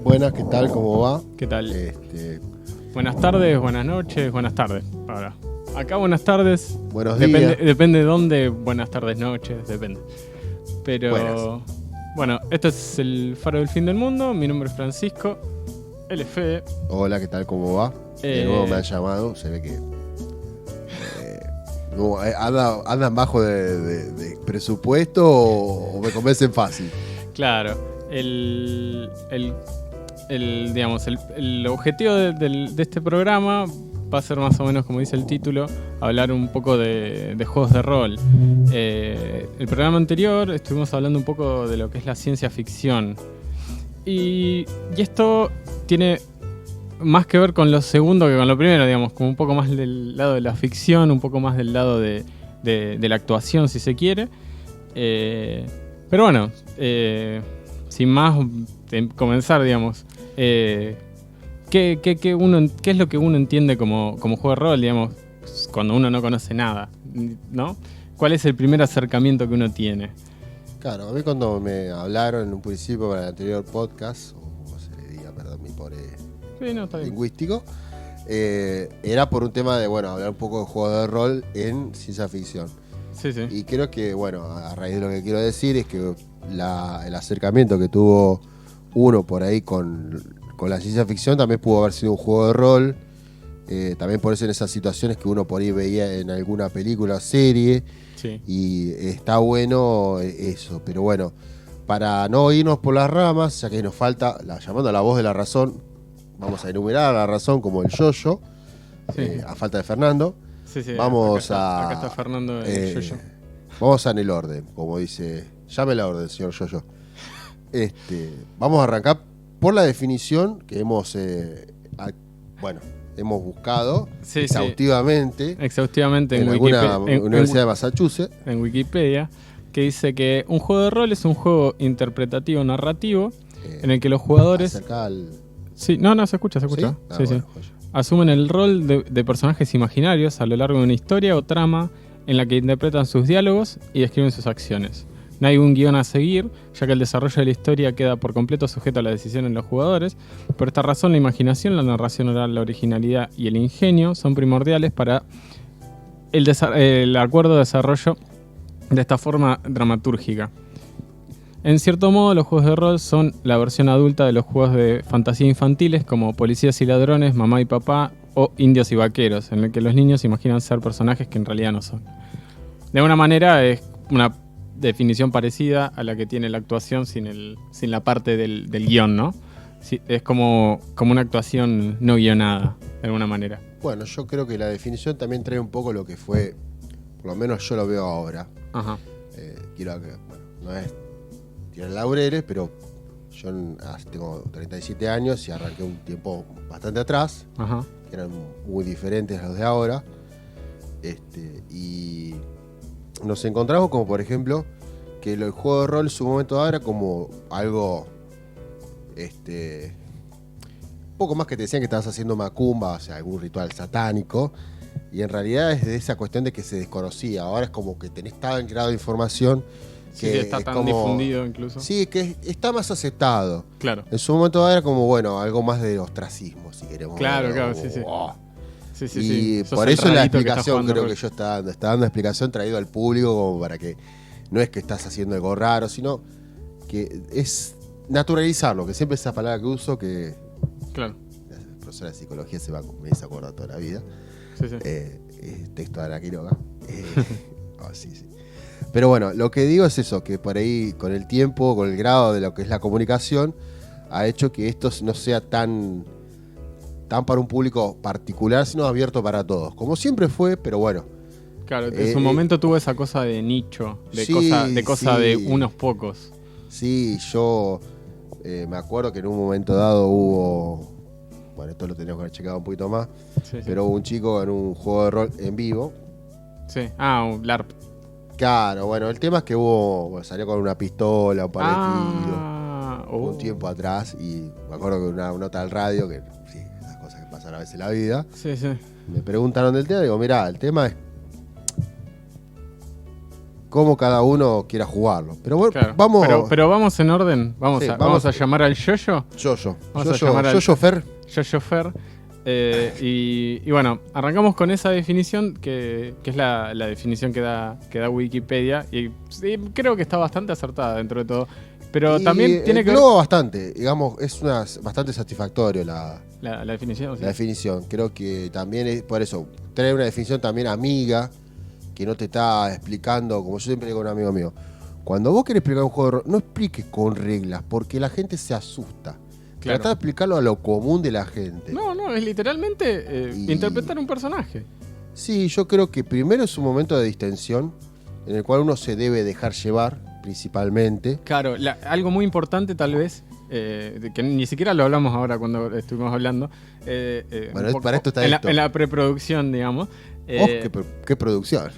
Buenas, ¿qué tal? ¿Cómo va? ¿Qué tal? Buenas tardes, buenas noches, buenas tardes. Ahora, acá buenas tardes. Buenos días. Depende de dónde, buenas tardes, noches, depende. Pero, Buenas. Bueno, esto es el Faro del Fin del Mundo. Mi nombre es Francisco. Él es Fede. Hola, ¿qué tal? ¿Cómo va? De nuevo me han llamado, se ve que andan bajo de presupuesto o me convencen fácil. Claro, digamos, el objetivo de este programa va a ser más o menos, como dice el título, hablar un poco de juegos de rol. El programa anterior estuvimos hablando un poco de lo que es la ciencia ficción. Y esto tiene más que ver con lo segundo que con lo primero, digamos, como un poco más del lado de la ficción, un poco más del lado de la actuación, si se quiere. Pero bueno, sin más comenzar, digamos, ¿qué es lo que uno entiende como juego de rol, digamos, cuando uno no conoce nada, ¿no? ¿Cuál es el primer acercamiento que uno tiene? Claro, a mí cuando me hablaron en un principio para el anterior podcast, o como se le diga, perdón, mi pobre lingüístico, era por un tema de, bueno, hablar un poco de juegos de rol en ciencia ficción. Sí, sí. Y creo que, bueno, a raíz de lo que quiero decir es que el acercamiento que tuvo uno por ahí con la ciencia ficción también pudo haber sido un juego de rol. También por eso en esas situaciones que uno por ahí veía en alguna película o serie. Sí. Y está bueno eso. Pero bueno, para no irnos por las ramas, ya que nos falta, llamando a la voz de la razón, vamos a enumerar a la razón como el yo-yo, Sí. a falta de Fernando. Sí, sí, Vamos acá está Fernando yo. Vamos en el orden, como dice. Llame la orden, señor yo. Vamos a arrancar por la definición que hemos buscado exhaustivamente en alguna universidad de Massachusetts. En Wikipedia, que dice que un juego de rol es un juego interpretativo narrativo en el que los jugadores... Sí, no, se escucha. ¿Sí? Sí, Bueno, sí. Asumen el rol de personajes imaginarios a lo largo de una historia o trama en la que interpretan sus diálogos y describen sus acciones. No hay un guión a seguir, ya que el desarrollo de la historia queda por completo sujeto a la decisión de los jugadores. Por esta razón, la imaginación, la narración oral, la originalidad y el ingenio son primordiales para el acuerdo desarrollo de esta forma dramatúrgica. En cierto modo, los juegos de rol son la versión adulta de los juegos de fantasía infantiles como Policías y Ladrones, Mamá y Papá o Indios y Vaqueros, en el que los niños imaginan ser personajes que en realidad no son. De alguna manera es una definición parecida a la que tiene la actuación sin la parte del guión, ¿no? Sí, es como una actuación no guionada, de alguna manera. Bueno, yo creo que la definición también trae un poco lo que fue, por lo menos yo lo veo ahora. Ajá. Quiero que, no es tirar laureles, pero yo tengo 37 años y arranqué un tiempo bastante atrás. Ajá. Que eran muy diferentes a los de ahora. Y nos encontramos como, por ejemplo, que el juego de rol en su momento ahora como algo un poco más que te decían que estabas haciendo macumba, o sea, algún ritual satánico, y en realidad es de esa cuestión de que se desconocía. Ahora es como que tenés tan grado de información que sí, está tan difundido incluso. Sí, que está más aceptado. Claro. En su momento era como, bueno, algo más de ostracismo, si queremos. Claro, como, sí. Oh. Sí. Y por eso la explicación creo que yo está dando explicación traído al público como para que no es que estás haciendo algo raro, sino que es naturalizarlo, que siempre esa palabra que uso que claro. La profesora de psicología me dice acuerdo toda la vida. Sí. Texto de Ana Quiroga. Sí. Pero bueno, lo que digo es eso, que por ahí con el tiempo, con el grado de lo que es la comunicación, ha hecho que esto no sea tan para un público particular, sino abierto para todos. Como siempre fue, pero bueno. Claro, en su momento tuvo esa cosa de nicho, de cosa de unos pocos. Sí, yo me acuerdo que en un momento dado hubo... Bueno, esto lo teníamos que haber checado un poquito más. Sí. Pero hubo un chico en un juego de rol en vivo. Sí, un LARP. Claro, bueno, el tema es que salió con una pistola, un par de tiros, un tiempo atrás, y me acuerdo que una nota al radio, que sí, esas cosas que pasan a veces en la vida. Sí. Me preguntaron del tema, digo, mirá, el tema es cómo cada uno quiera jugarlo. Pero bueno, Claro. vamos. Pero vamos en orden. Sí, Vamos a llamar al Yoyo. Vamos a llamar al Yo-Yo Fer. Yoyo Fer. Y bueno, arrancamos con esa definición que es la definición que da Wikipedia. Y sí, creo que está bastante acertada dentro de todo. Pero también tiene que ver engloba bastante, digamos, es bastante satisfactorio la la definición. ¿Sí? definición. Creo que también es por eso, traer una definición también amiga, que no te está explicando, como yo siempre digo a un amigo mío, cuando vos querés explicar un juego de rol, no expliques con reglas, porque la gente se asusta. Claro. Tratá de explicarlo a lo común de la gente. No, es literalmente interpretar un personaje. Sí, yo creo que primero es un momento de distensión, en el cual uno se debe dejar llevar, principalmente. Claro, algo muy importante tal vez, que ni siquiera lo hablamos ahora cuando estuvimos hablando. Bueno, un poco para esto está en esto. en la preproducción, digamos. Qué producción.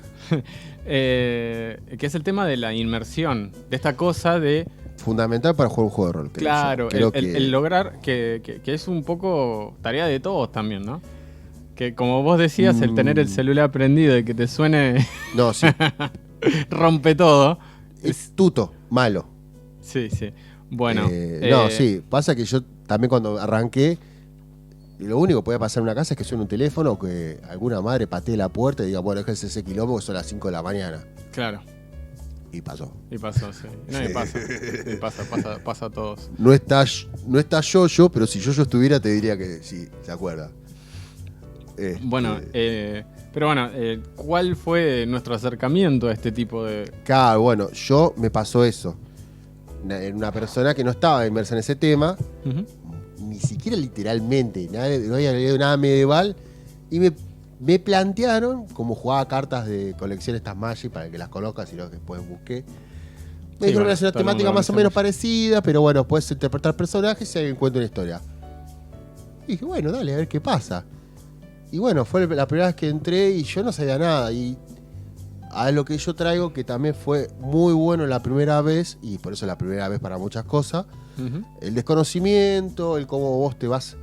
Que es el tema de la inmersión, de esta cosa de, Fundamental para jugar un juego de rol. creo claro, yo. Creo el lograr, que es un poco tarea de todos también, ¿no? Que como vos decías, el tener el celular prendido y que te suene No, sí. rompe todo. Es tuto, malo. Sí. Bueno. No, sí. Pasa que yo también cuando arranqué, lo único que podía pasar en una casa es que suene un teléfono o que alguna madre patee la puerta y diga, bueno, déjense ese quilombo que son las 5 de la mañana. Claro. Y pasó. Y pasó, sí. No, y Sí. pasa. Sí, pasa a todos. No está Yo-Yo, pero si Yo-Yo estuviera te diría que sí, se acuerda. Bueno, pero bueno, ¿cuál fue nuestro acercamiento a este tipo de...? Claro, bueno, me pasó eso. Una persona que no estaba inmersa en ese tema, Ujú. ni siquiera literalmente, no había leído nada medieval, y me plantearon, como jugaba cartas de colección estas Magic, para que las conozcas y luego después busqué. Me dijeron bueno, que es una todo el temática mundo más o conoce menos Magic. parecida, pero bueno, puedes interpretar personajes y alguien cuenta una historia. Y dije, bueno, dale, a ver qué pasa. Y bueno, fue la primera vez que entré y yo no sabía nada. Y a lo que yo traigo, que también fue muy bueno la primera vez, y por eso la primera vez para muchas cosas, Ujú. el desconocimiento, el cómo vos te vas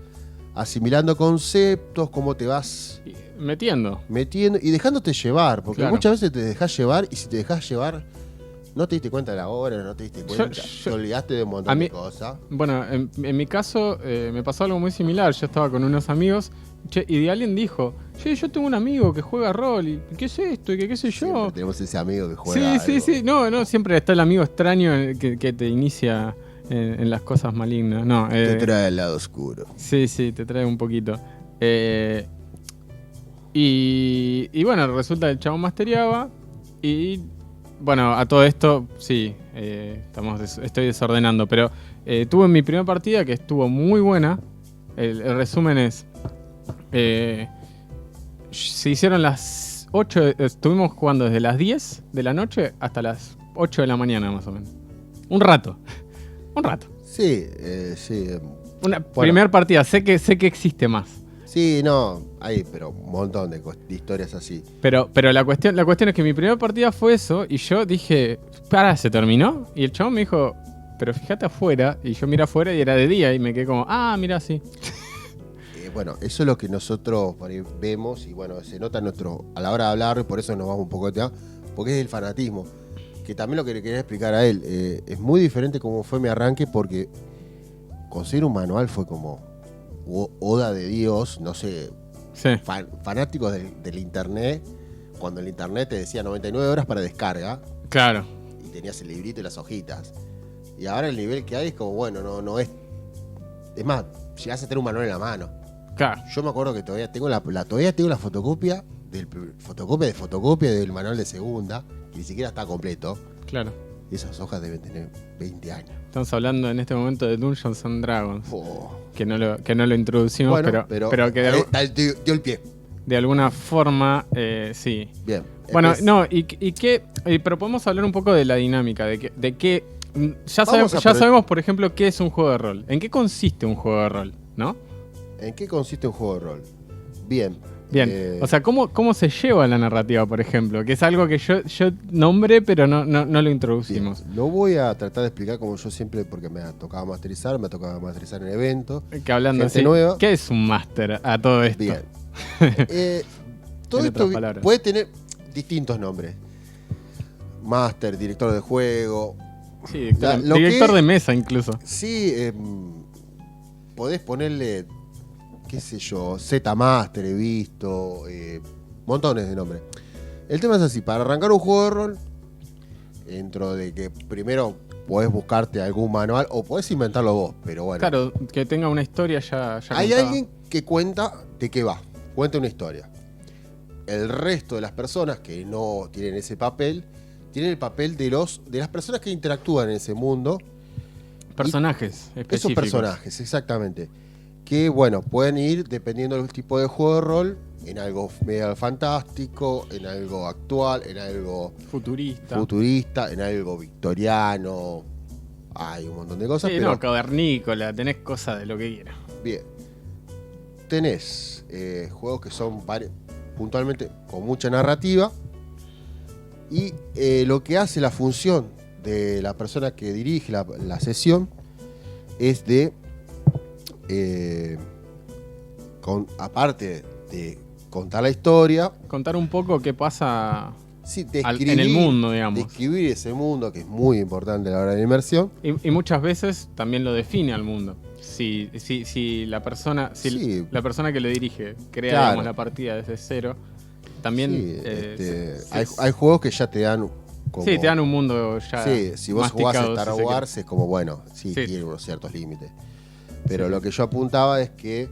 asimilando conceptos, cómo te vas Y metiendo. metiendo y dejándote llevar, porque Claro. muchas veces te dejas llevar y si te dejas llevar no te diste cuenta de la hora, no te diste cuenta, te olvidaste de un a montón mí- de cosas. Bueno, en mi caso me pasó algo muy similar. Yo estaba con unos amigos y de alguien dijo, che, yo tengo un amigo que juega rol. ¿Y qué es esto? ¿Y qué sé yo? Siempre tenemos ese amigo que juega Sí. algo. No, siempre está el amigo extraño que te inicia en las cosas malignas. No, Te trae al lado oscuro. sí, te trae un poquito. Y bueno, resulta que el chabón mastereaba. Y bueno, a todo esto, sí, estoy desordenando. Pero tuve mi primera partida que estuvo muy buena. El resumen es: se hicieron las 8. Estuvimos jugando desde las 10 de la noche hasta las 8 de la mañana, más o menos. Un rato. Sí, Una primera partida, sé que existe más. sí, no, hay pero un montón de historias así. Pero la cuestión es que mi primera partida fue eso y yo dije, ¿para, se terminó? Y el chabón me dijo, pero fíjate afuera. Y yo miré afuera y era de día y me quedé como, mira, sí. Bueno, eso es lo que nosotros por ahí vemos y bueno, se nota a la hora de hablar y por eso nos vamos un poco de tema, porque es el fanatismo. Que también lo que le quería explicar a él, es muy diferente como fue mi arranque porque conseguir un manual fue como oda de Dios, no sé, Sí, fanáticos del internet, cuando el internet te decía 99 horas para descarga claro. y tenías el librito y las hojitas. Y ahora el nivel que hay es como, bueno, no es... Es más, llegás a tener un manual en la mano. Claro. Yo me acuerdo que todavía tengo la fotocopia fotocopia del manual de segunda, que ni siquiera está completo. Claro. Y esas hojas deben tener 20 años. Estamos hablando en este momento de Dungeons and Dragons, Oh. que no lo introducimos, Bueno, pero que dio el pie. de alguna forma, sí. Bien. Bueno, Entonces, no, pero podemos hablar un poco de la dinámica, de que ya Vamos a sabemos, por ejemplo, qué es un juego de rol. ¿En qué consiste un juego de rol? ¿No? ¿En qué consiste un juego de rol? Bien. Bien. O sea, ¿cómo se lleva la narrativa, por ejemplo? Que es algo que yo nombré, pero no lo introducimos. Bien. No voy a tratar de explicar como yo siempre, porque me ha tocado masterizar en eventos. Que hablando Gente así, nueva. ¿qué es un máster a todo esto? Bien. Todo En esto otras palabras. puede tener distintos nombres. máster, director de juego. Sí, director de mesa incluso. Sí, podés ponerle, qué sé yo, Z-Master, he visto, montones de nombres. El tema es así, para arrancar un juego de rol, dentro de que primero podés buscarte algún manual o podés inventarlo vos, pero bueno. Claro, que tenga una historia ya Hay contada. alguien que cuenta de qué va, cuenta una historia. El resto de las personas que no tienen ese papel, tienen el papel de las personas que interactúan en ese mundo. Personajes específicos. Esos personajes, exactamente. Que, bueno, pueden ir, dependiendo del tipo de juego de rol, en algo medio fantástico, en algo actual, en algo futurista, en algo victoriano. Hay un montón de cosas. Sí, pero no, cavernícola, tenés cosas de lo que quieras. Bien. Tenés juegos que son puntualmente con mucha narrativa. Y lo que hace la función de la persona que dirige la sesión es de, aparte de contar la historia, contar un poco qué pasa sí, en el mundo, digamos. Describir ese mundo, que es muy importante a la hora de la inmersión. Y muchas veces también lo define al mundo. Si la persona la persona que lo dirige crea, claro, digamos, la partida desde cero, también sí, hay juegos que ya te dan como, sí, te dan un mundo ya. Sí, si vos jugás a Star Wars es como, bueno, sí, sí, tiene unos ciertos límites. Pero lo que yo apuntaba es que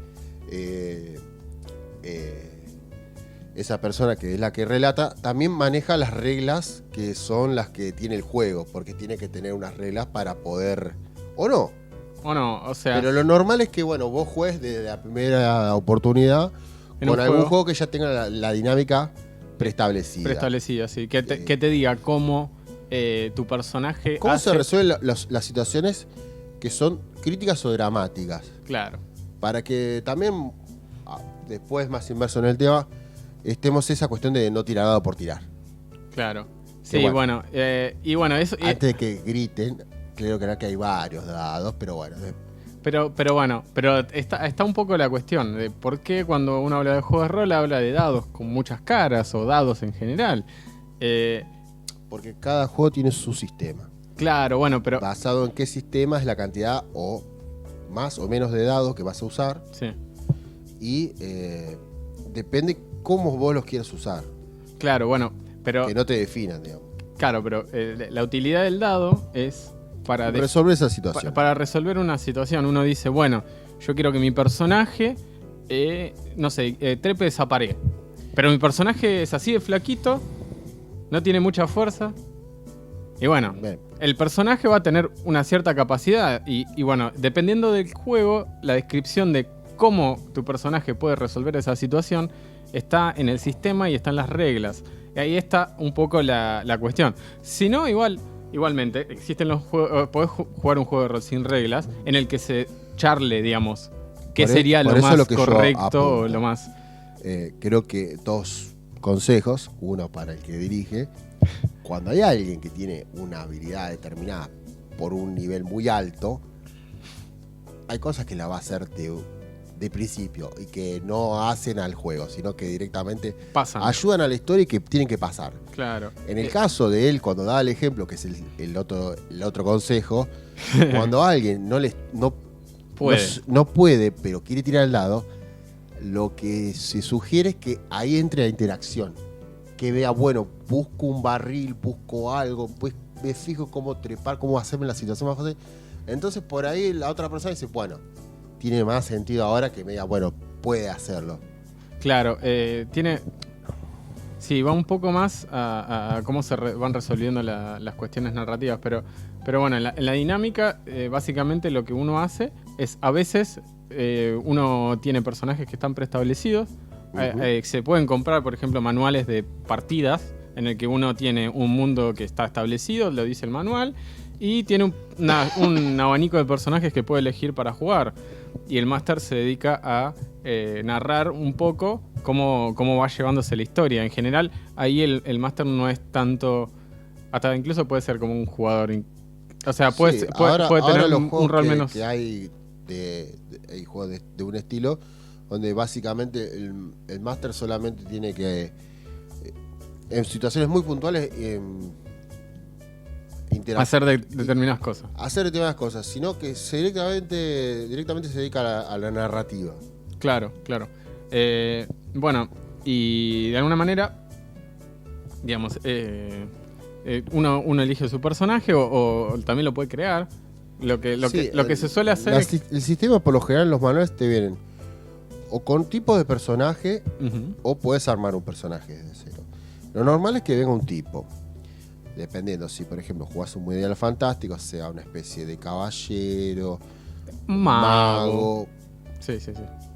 esa persona que es la que relata también maneja las reglas que son las que tiene el juego, porque tiene que tener unas reglas para poder, o no. O no, o sea. Pero lo normal es que, bueno, vos juegues desde la primera oportunidad con algún juego que ya tenga la dinámica preestablecida. Preestablecida, sí. Que te diga cómo tu personaje ¿Cómo se resuelven las situaciones que son críticas o dramáticas? Claro. Para que también, después más inmerso en el tema, estemos esa cuestión de no tirar dado por tirar. Claro. Sí, bueno. Y bueno, eso. Antes de que griten, creo que hay varios dados, pero bueno. Pero bueno, está un poco la cuestión de por qué cuando uno habla de juegos de rol habla de dados con muchas caras o dados en general. Porque cada juego tiene su sistema. Claro, bueno, pero... Basado en qué sistema es la cantidad o más o menos de dados que vas a usar. Sí. Y depende cómo vos los quieras usar. Claro, bueno, pero... Que no te definan, digamos. Claro, pero la utilidad del dado es... para resolver esa situación. Para resolver una situación. Uno dice, bueno, yo quiero que mi personaje, no sé, trepe esa pared. Pero mi personaje es así de flaquito, no tiene mucha fuerza. Y bueno, bien, el personaje va a tener una cierta capacidad. Y bueno, dependiendo del juego, la descripción de cómo tu personaje puede resolver esa situación está en el sistema y está en las reglas. Y ahí está un poco la cuestión. Si no, igualmente, existen los juegos. Podés jugar un juego de rol sin reglas en el que se charle, digamos, qué sería lo más correcto o lo más. Creo que dos consejos. Uno para el que dirige. Cuando hay alguien que tiene una habilidad determinada por un nivel muy alto, hay cosas que la va a hacer de principio y que no hacen al juego, sino que directamente pasan, ayudan a la historia y que tienen que pasar. Claro. En el caso de él, cuando da el ejemplo, que es el otro consejo, cuando alguien no puede, pero quiere tirar el dado, lo que se sugiere es que ahí entre la interacción. Que vea, bueno, busco un barril, busco algo, pues me fijo cómo trepar, cómo hacerme la situación más fácil. Entonces por ahí la otra persona dice, bueno, tiene más sentido ahora que me diga, bueno, puede hacerlo. Claro, tiene... Sí, va un poco más a cómo se van resolviendo las cuestiones narrativas, pero bueno, en la dinámica, básicamente lo que uno hace es, a veces, uno tiene personajes que están preestablecidos. Se pueden comprar, por ejemplo, manuales de partidas en el que uno tiene un mundo que está establecido, lo dice el manual, y tiene un abanico de personajes que puede elegir para jugar. Y el máster se dedica a narrar un poco cómo va llevándose la historia. En general, ahí el máster no es tanto... Hasta incluso puede ser como un jugador. O sea, puede tener un rol menos... Que hay juegos de un estilo donde básicamente el máster solamente tiene que... en situaciones muy puntuales hacer determinadas cosas. Hacer determinadas cosas, sino que directamente se dedica a la narrativa. Claro. Bueno, y de alguna manera, digamos, uno elige su personaje o también lo puede crear. Lo que se suele hacer el sistema, por lo general, los manuales te vienen o con tipos de personaje, o puedes armar un personaje desde cero. Lo normal es que venga un tipo. Dependiendo, si por ejemplo jugás un Mundial Fantástico, sea una especie de caballero, mago, sí.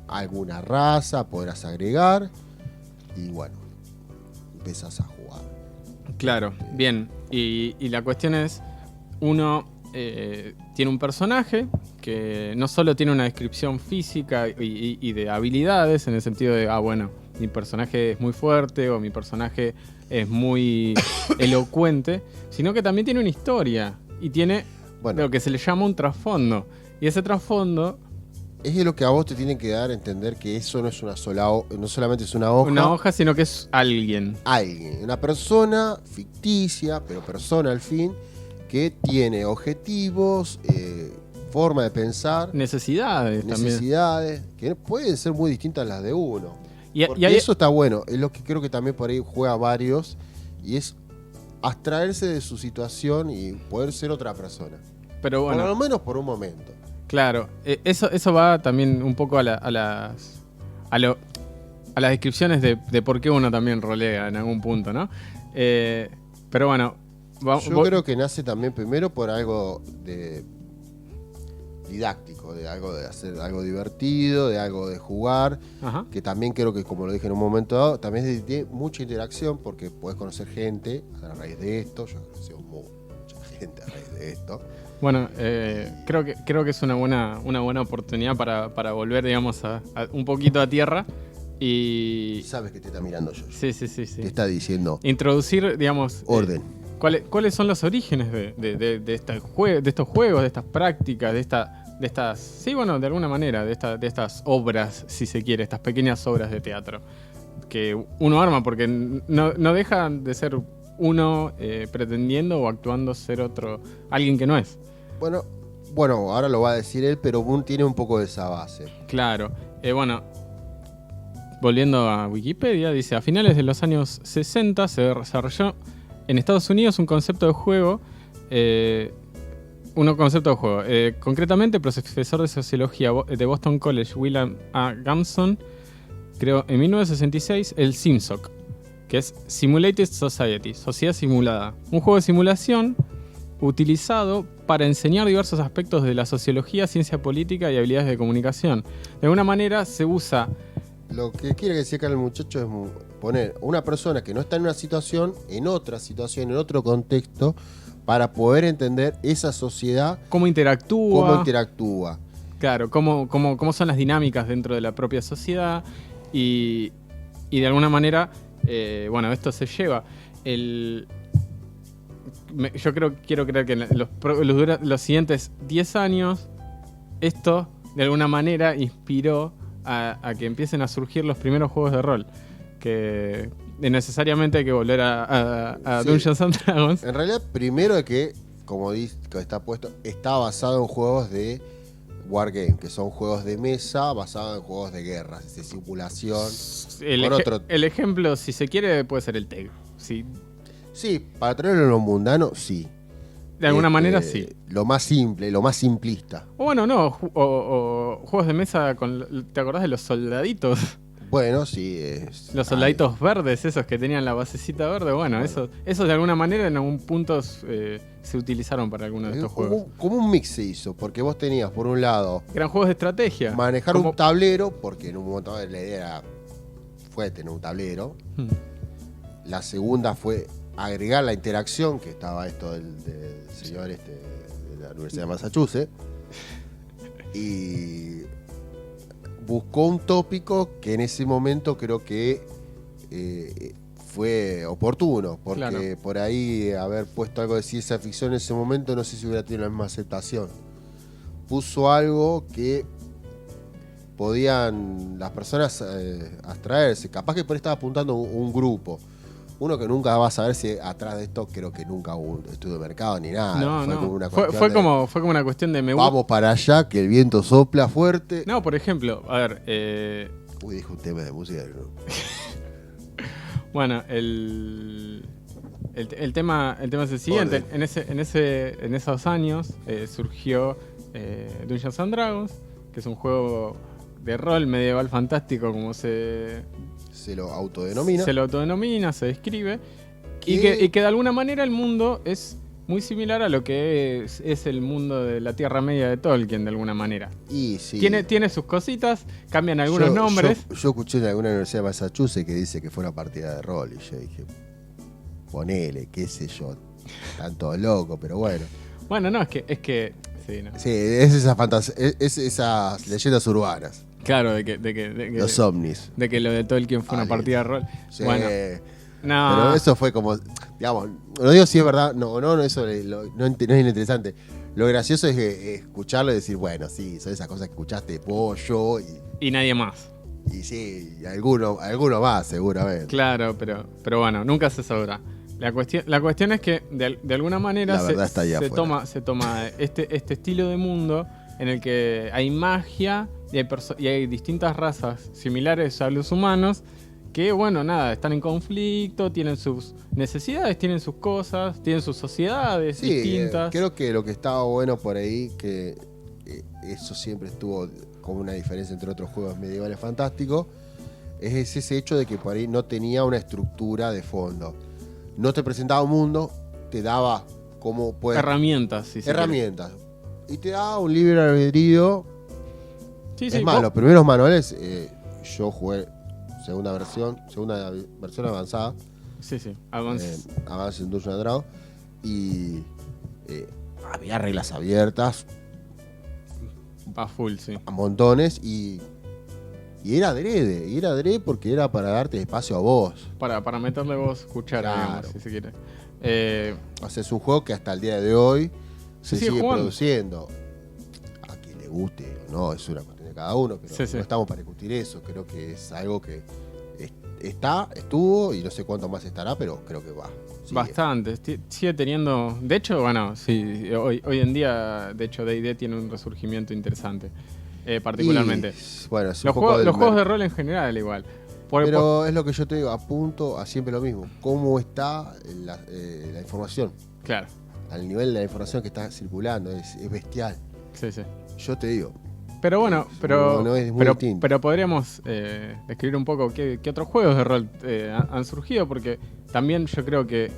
alguna raza, podrás agregar y bueno, empezás a jugar. Claro, bien. Y la cuestión es, uno tiene un personaje que no solo tiene una descripción física y de habilidades, en el sentido de, bueno, mi personaje es muy fuerte o mi personaje es muy elocuente, sino que también tiene una historia y tiene lo que se le llama un trasfondo. Y ese trasfondo es lo que a vos te tienen que dar a entender que eso no es una sola no solamente es una hoja. Una hoja, sino que es alguien. Una persona ficticia, pero persona al fin, que tiene objetivos, forma de pensar, necesidades que pueden ser muy distintas a las de uno. Y eso está bueno, es lo que creo que también por ahí juega varios, y es abstraerse de su situación y poder ser otra persona. Pero bueno, por lo menos por un momento. Claro, eso va también un poco a las descripciones de por qué uno también rolea en algún punto, ¿no? Pero bueno, yo creo que nace también primero por algo de didáctico, de algo de hacer algo divertido, de algo de jugar, que también creo que, como lo dije en un momento dado, también tiene mucha interacción porque podés conocer gente a raíz de esto. Yo he conocido mucha gente a raíz de esto. Bueno, creo que es una buena oportunidad para volver, digamos, a un poquito a tierra. Y sabes que te está mirando yo. Sí. Te está diciendo. Introducir, digamos, orden. ¿Cuáles son los orígenes de estos juegos, de estas prácticas, de estas, sí, bueno, de alguna manera, de estas obras, si se quiere, estas pequeñas obras de teatro que uno arma, porque no deja de ser uno pretendiendo o actuando ser alguien que no es. Bueno, ahora lo va a decir él, pero Boone tiene un poco de esa base. Claro, bueno, volviendo a Wikipedia, dice, a finales de los años 60 se desarrolló en Estados Unidos un concepto de juego, concretamente el profesor de sociología de Boston College, William A. Gamson, creó en 1966 el SimSoc, que es Simulated Society, sociedad simulada, un juego de simulación utilizado para enseñar diversos aspectos de la sociología, ciencia política y habilidades de comunicación. De alguna manera se usa... Lo que quiere que decir acá el muchacho es poner una persona que no está en una situación, en otra situación, en otro contexto, para poder entender esa sociedad. Cómo interactúa. Claro, cómo son las dinámicas dentro de la propia sociedad. Y de alguna manera, esto se lleva. Yo quiero creer que en los siguientes 10 años, esto de alguna manera inspiró a que empiecen a surgir los primeros juegos de rol. Que necesariamente hay que volver a Dungeons and Dragons. En realidad, primero que, como dice, que está puesto, está basado en juegos de Wargame, que son juegos de mesa basados en juegos de guerra, de simulación. El ejemplo, si se quiere, puede ser el TEG. Sí, para traerlo en lo mundano, sí. De alguna manera, sí. Lo más simple, lo más simplista. O juegos de mesa ¿te acordás de los soldaditos? Bueno, sí. Los soldaditos verdes, esos que tenían la basecita verde. Bueno. Esos de alguna manera en algún punto se utilizaron para alguno de estos juegos. Como un mix se hizo, porque vos tenías, por un lado... Eran juegos de estrategia. Manejar un tablero, porque en un momento la idea fue tener un tablero. La segunda fue agregar la interacción, que estaba esto del señor de la Universidad de Massachusetts, y buscó un tópico que en ese momento creo que fue oportuno, porque por ahí haber puesto algo de ciencia ficción en ese momento no sé si hubiera tenido la misma aceptación. Puso algo que podían las personas abstraerse, capaz que por ahí estaba apuntando un grupo. Uno que nunca va a saber si atrás de esto creo que nunca hubo un estudio de mercado ni nada. No, fue no. como una Fue cuestión de, como una cuestión de vamos para allá, que el viento sopla fuerte. No, por ejemplo, a ver, Uy, dije un tema de música. ¿No? bueno, el tema es el siguiente. En esos años surgió Dungeons and Dragons, que es un juego de rol medieval fantástico, como se lo autodenomina. Se lo autodenomina, se describe. Y que de alguna manera el mundo es muy similar a lo que es el mundo de la Tierra Media de Tolkien, de alguna manera. Y sí. Tiene sus cositas, cambian algunos nombres. Yo escuché en alguna universidad de Massachusetts que dice que fue una partida de rol. Y yo dije, ponele, qué sé yo. Están todos locos, pero bueno. Bueno, no, es que sí, no. Sí, es esa fantasía, es esas leyendas urbanas. Claro, de que los ovnis. De que lo de Tolkien fue una partida de rol. Sí. Bueno, no. Pero eso fue como, digamos, no digo si es verdad, no, eso no es lo interesante. Lo gracioso es escucharlo y decir, bueno, sí, son esas cosas que escuchaste vos, yo y nadie más. Y sí, y alguno más, seguramente. Claro, pero bueno, nunca se sabrá. La cuestión es que de alguna manera se toma este estilo de mundo en el que hay magia y hay distintas razas similares a los humanos que, bueno, nada, están en conflicto, tienen sus necesidades, tienen sus cosas, tienen sus sociedades distintas. Creo que lo que estaba bueno por ahí, que eso siempre estuvo como una diferencia entre otros juegos medievales fantásticos, es ese hecho de que por ahí no tenía una estructura de fondo. No te presentaba un mundo, te daba como herramientas. Herramientas. Y te daba un libre albedrío. Sí, es más, los primeros manuales, yo jugué segunda versión avanzada. Sí, Advanced en Dungeons and Dragons. Y había reglas abiertas. A full, sí. A montones. Y era adrede porque era para darte espacio a vos. Para meterle vos cuchara, claro. Digamos, si se quiere. O sea, es un juego que hasta el día de hoy se sigue jugando. produciendo. A quien le guste o no, es una cuestión de cada uno, pero no estamos para discutir eso. Creo que es algo que estuvo y no sé cuánto más estará, pero creo que va. Sigue. Bastante. Sigue teniendo... De hecho, bueno, sí, hoy en día, de hecho, D&D tiene un resurgimiento interesante. Particularmente. Bueno, es los juegos de rol en general igual. Pero es lo que yo te digo, apunto a siempre lo mismo. ¿Cómo está la información? Claro. Al nivel de la información que está circulando, es bestial. Sí. Yo te digo. Pero bueno, es muy distinto. Pero podríamos describir un poco qué otros juegos de rol han surgido, porque también yo creo que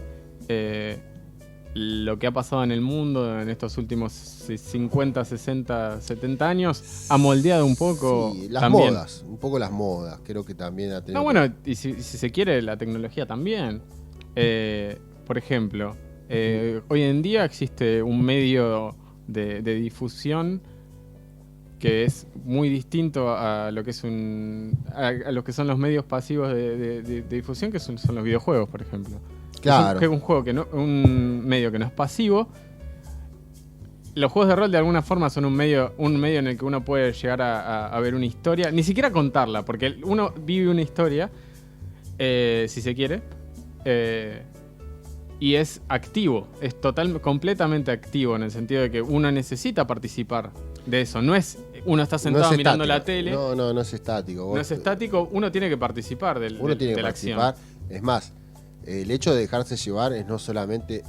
lo que ha pasado en el mundo en estos últimos 50, 60, 70 años ha moldeado un poco también. Un poco las modas, creo que también ha tenido... No, bueno, y si se quiere, la tecnología también. Por ejemplo, hoy en día existe un medio de difusión que es muy distinto a lo que es a lo que son los medios pasivos de difusión, que son los videojuegos, por ejemplo. Claro. Que es un juego un medio que no es pasivo. Los juegos de rol de alguna forma son un medio en el que uno puede llegar a ver una historia, ni siquiera contarla, porque uno vive una historia, si se quiere, y es activo, es completamente activo, en el sentido de que uno necesita participar de eso. No es uno está sentado mirando la tele. No es estático. No es estático, uno tiene que participar de la acción. Es más, el hecho de dejarse llevar es no solamente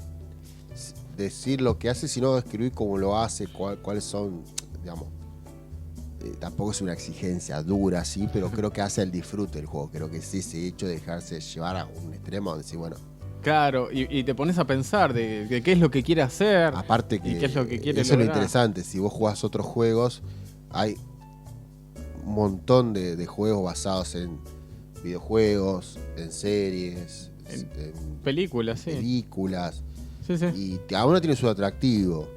decir lo que hace, sino describir cómo lo hace, cuáles son, digamos. Tampoco es una exigencia dura, sí, pero creo que hace el disfrute del juego. Creo que sí, ese hecho de dejarse llevar a un extremo, donde decir, bueno. Claro, y te pones a pensar de qué es lo que quiere hacer. Aparte que y qué es lo que quiere eso lograr. Es lo interesante. Si vos jugás otros juegos, hay un montón de juegos basados en videojuegos, en series, en películas, sí. Películas. Sí. Y cada uno tiene su atractivo,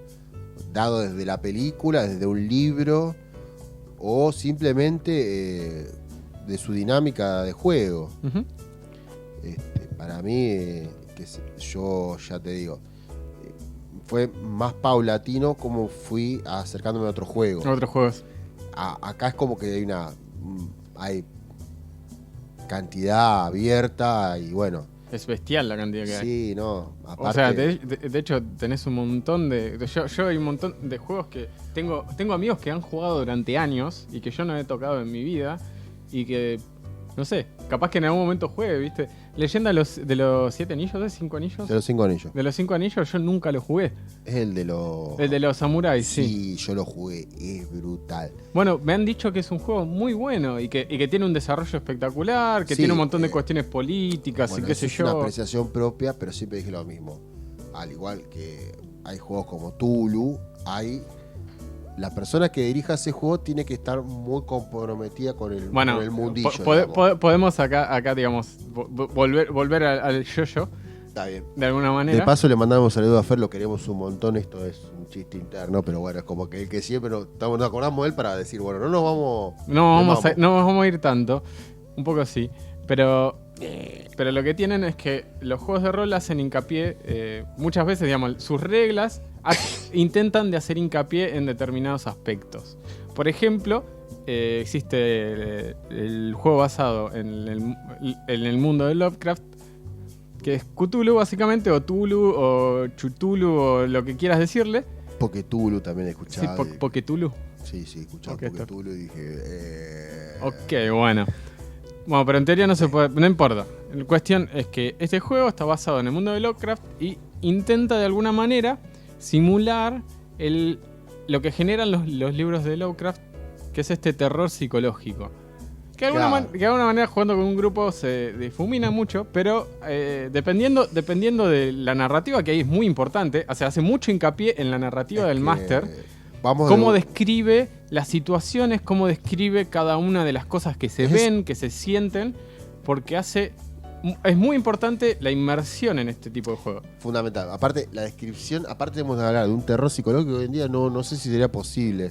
dado desde la película, desde un libro, o simplemente de su dinámica de juego. Uh-huh. Para mí, yo ya te digo, fue más paulatino como fui acercándome a otros juegos. Otros juegos. Acá es como que hay cantidad abierta y bueno, Es bestial la cantidad que hay. Sí, no. Aparte, O sea, de hecho, tenés un montón de. Yo hay un montón de juegos que. Tengo amigos que han jugado durante años y que yo no he tocado en mi vida. Y que. No sé, capaz que en algún momento juegue, ¿viste? Leyenda de los 7 anillos, ¿de 5 anillos? de los 5 anillos. De los 5 anillos yo nunca lo jugué. Es el de los... El de los samuráis, sí. Sí, yo lo jugué, es brutal. Bueno, me han dicho que es un juego muy bueno y que tiene un desarrollo espectacular, que Sí, tiene un montón de cuestiones políticas Bueno, y qué eso sé es yo. una apreciación propia, pero siempre dije lo mismo. Al igual que hay juegos como Tulu, hay... La persona que dirija ese juego tiene que estar muy comprometida con el mundillo. Podemos acá digamos, volver al yo-yo, Está bien. de alguna manera. De paso le mandamos un saludo a Fer, lo queremos un montón, esto es un chiste interno, pero bueno, es como que el que siempre nos acordamos de él para decir, bueno, no nos vamos... No vamos a ir tanto, un poco sí, pero lo que tienen es que los juegos de rol hacen hincapié, muchas veces, digamos, sus reglas intentan de hacer hincapié en determinados aspectos. Por ejemplo, existe el juego basado en el mundo de Lovecraft, que es Cthulhu básicamente, o Tulu, o Chutulu, o lo que quieras decirle. Porque Tulu también he escuchado. Sí, Poketulu. Sí, he escuchado Okay, porque Tulu y dije... Ok, bueno. Bueno, pero en teoría no se puede, no importa. La cuestión es que este juego está basado en el mundo de Lovecraft y intenta de alguna manera simular lo que generan los libros de Lovecraft, que es este terror psicológico. Que de alguna manera jugando con un grupo se difumina mucho, pero dependiendo de la narrativa, que ahí es muy importante, o sea, hace mucho hincapié en la narrativa del máster, cómo describe las situaciones, cómo describe cada una de las cosas que se ven, que se sienten, porque es muy importante la inmersión en este tipo de juegos. Fundamental. Aparte, la descripción, aparte tenemos que hablar de un terror psicológico que hoy en día no sé si sería posible.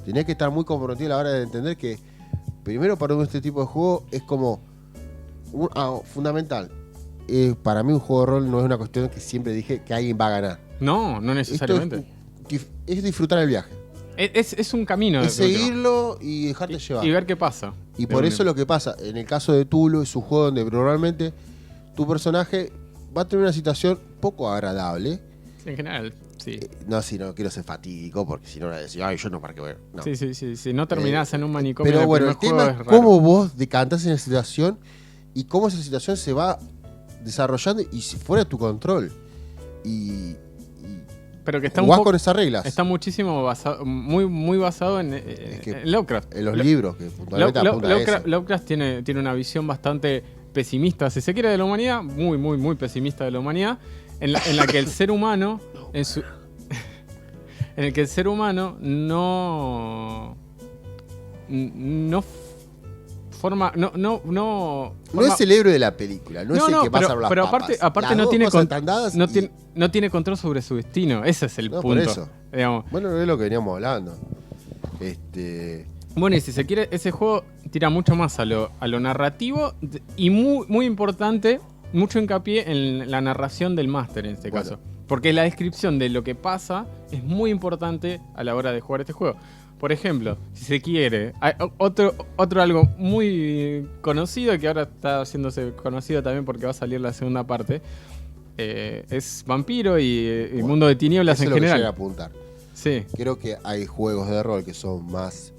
Tenía que estar muy comprometido a la hora de entender que, primero, para este tipo de juego es como fundamental. Para mí un juego de rol no es una cuestión que siempre dije que alguien va a ganar. No necesariamente. Es disfrutar el viaje. Es un camino. Es seguirlo y dejarte llevar. Y ver qué pasa. Y por eso lo que pasa, en el caso de Tulu, es un juego donde probablemente tu personaje va a tener una situación poco agradable. En general, sí. No quiero ser fatídico, porque si no van a decir, ay, yo no para qué ver. No. Sí. No terminás en un manicomio. Pero bueno, el tema es cómo vos decantás en la situación y cómo esa situación se va desarrollando y si fuera de tu control. Pero que está jugás con esas reglas. Está muchísimo basado, muy basado en Lovecraft. En los libros, que puntualmente apunta a eso. Lovecraft tiene una visión bastante pesimista, si se quiere, de la humanidad, muy pesimista de la humanidad, en la que el ser humano, en el que el ser humano no forma, no es el héroe de la película, no es el que pasa por las papas. Pero aparte no tiene control sobre su destino. Ese es el punto. Por eso. Digamos. Bueno, es lo que veníamos hablando. Bueno, y si se quiere, ese juego tira mucho más a lo narrativo y muy importante, mucho hincapié en la narración del máster en este caso. Porque la descripción de lo que pasa es muy importante a la hora de jugar este juego. Por ejemplo, si se quiere, hay otro algo muy conocido y que ahora está haciéndose conocido también porque va a salir la segunda parte, es Vampiro y Mundo de Tinieblas en general. Eso es lo que apuntar. Sí. Creo que hay juegos de rol que son más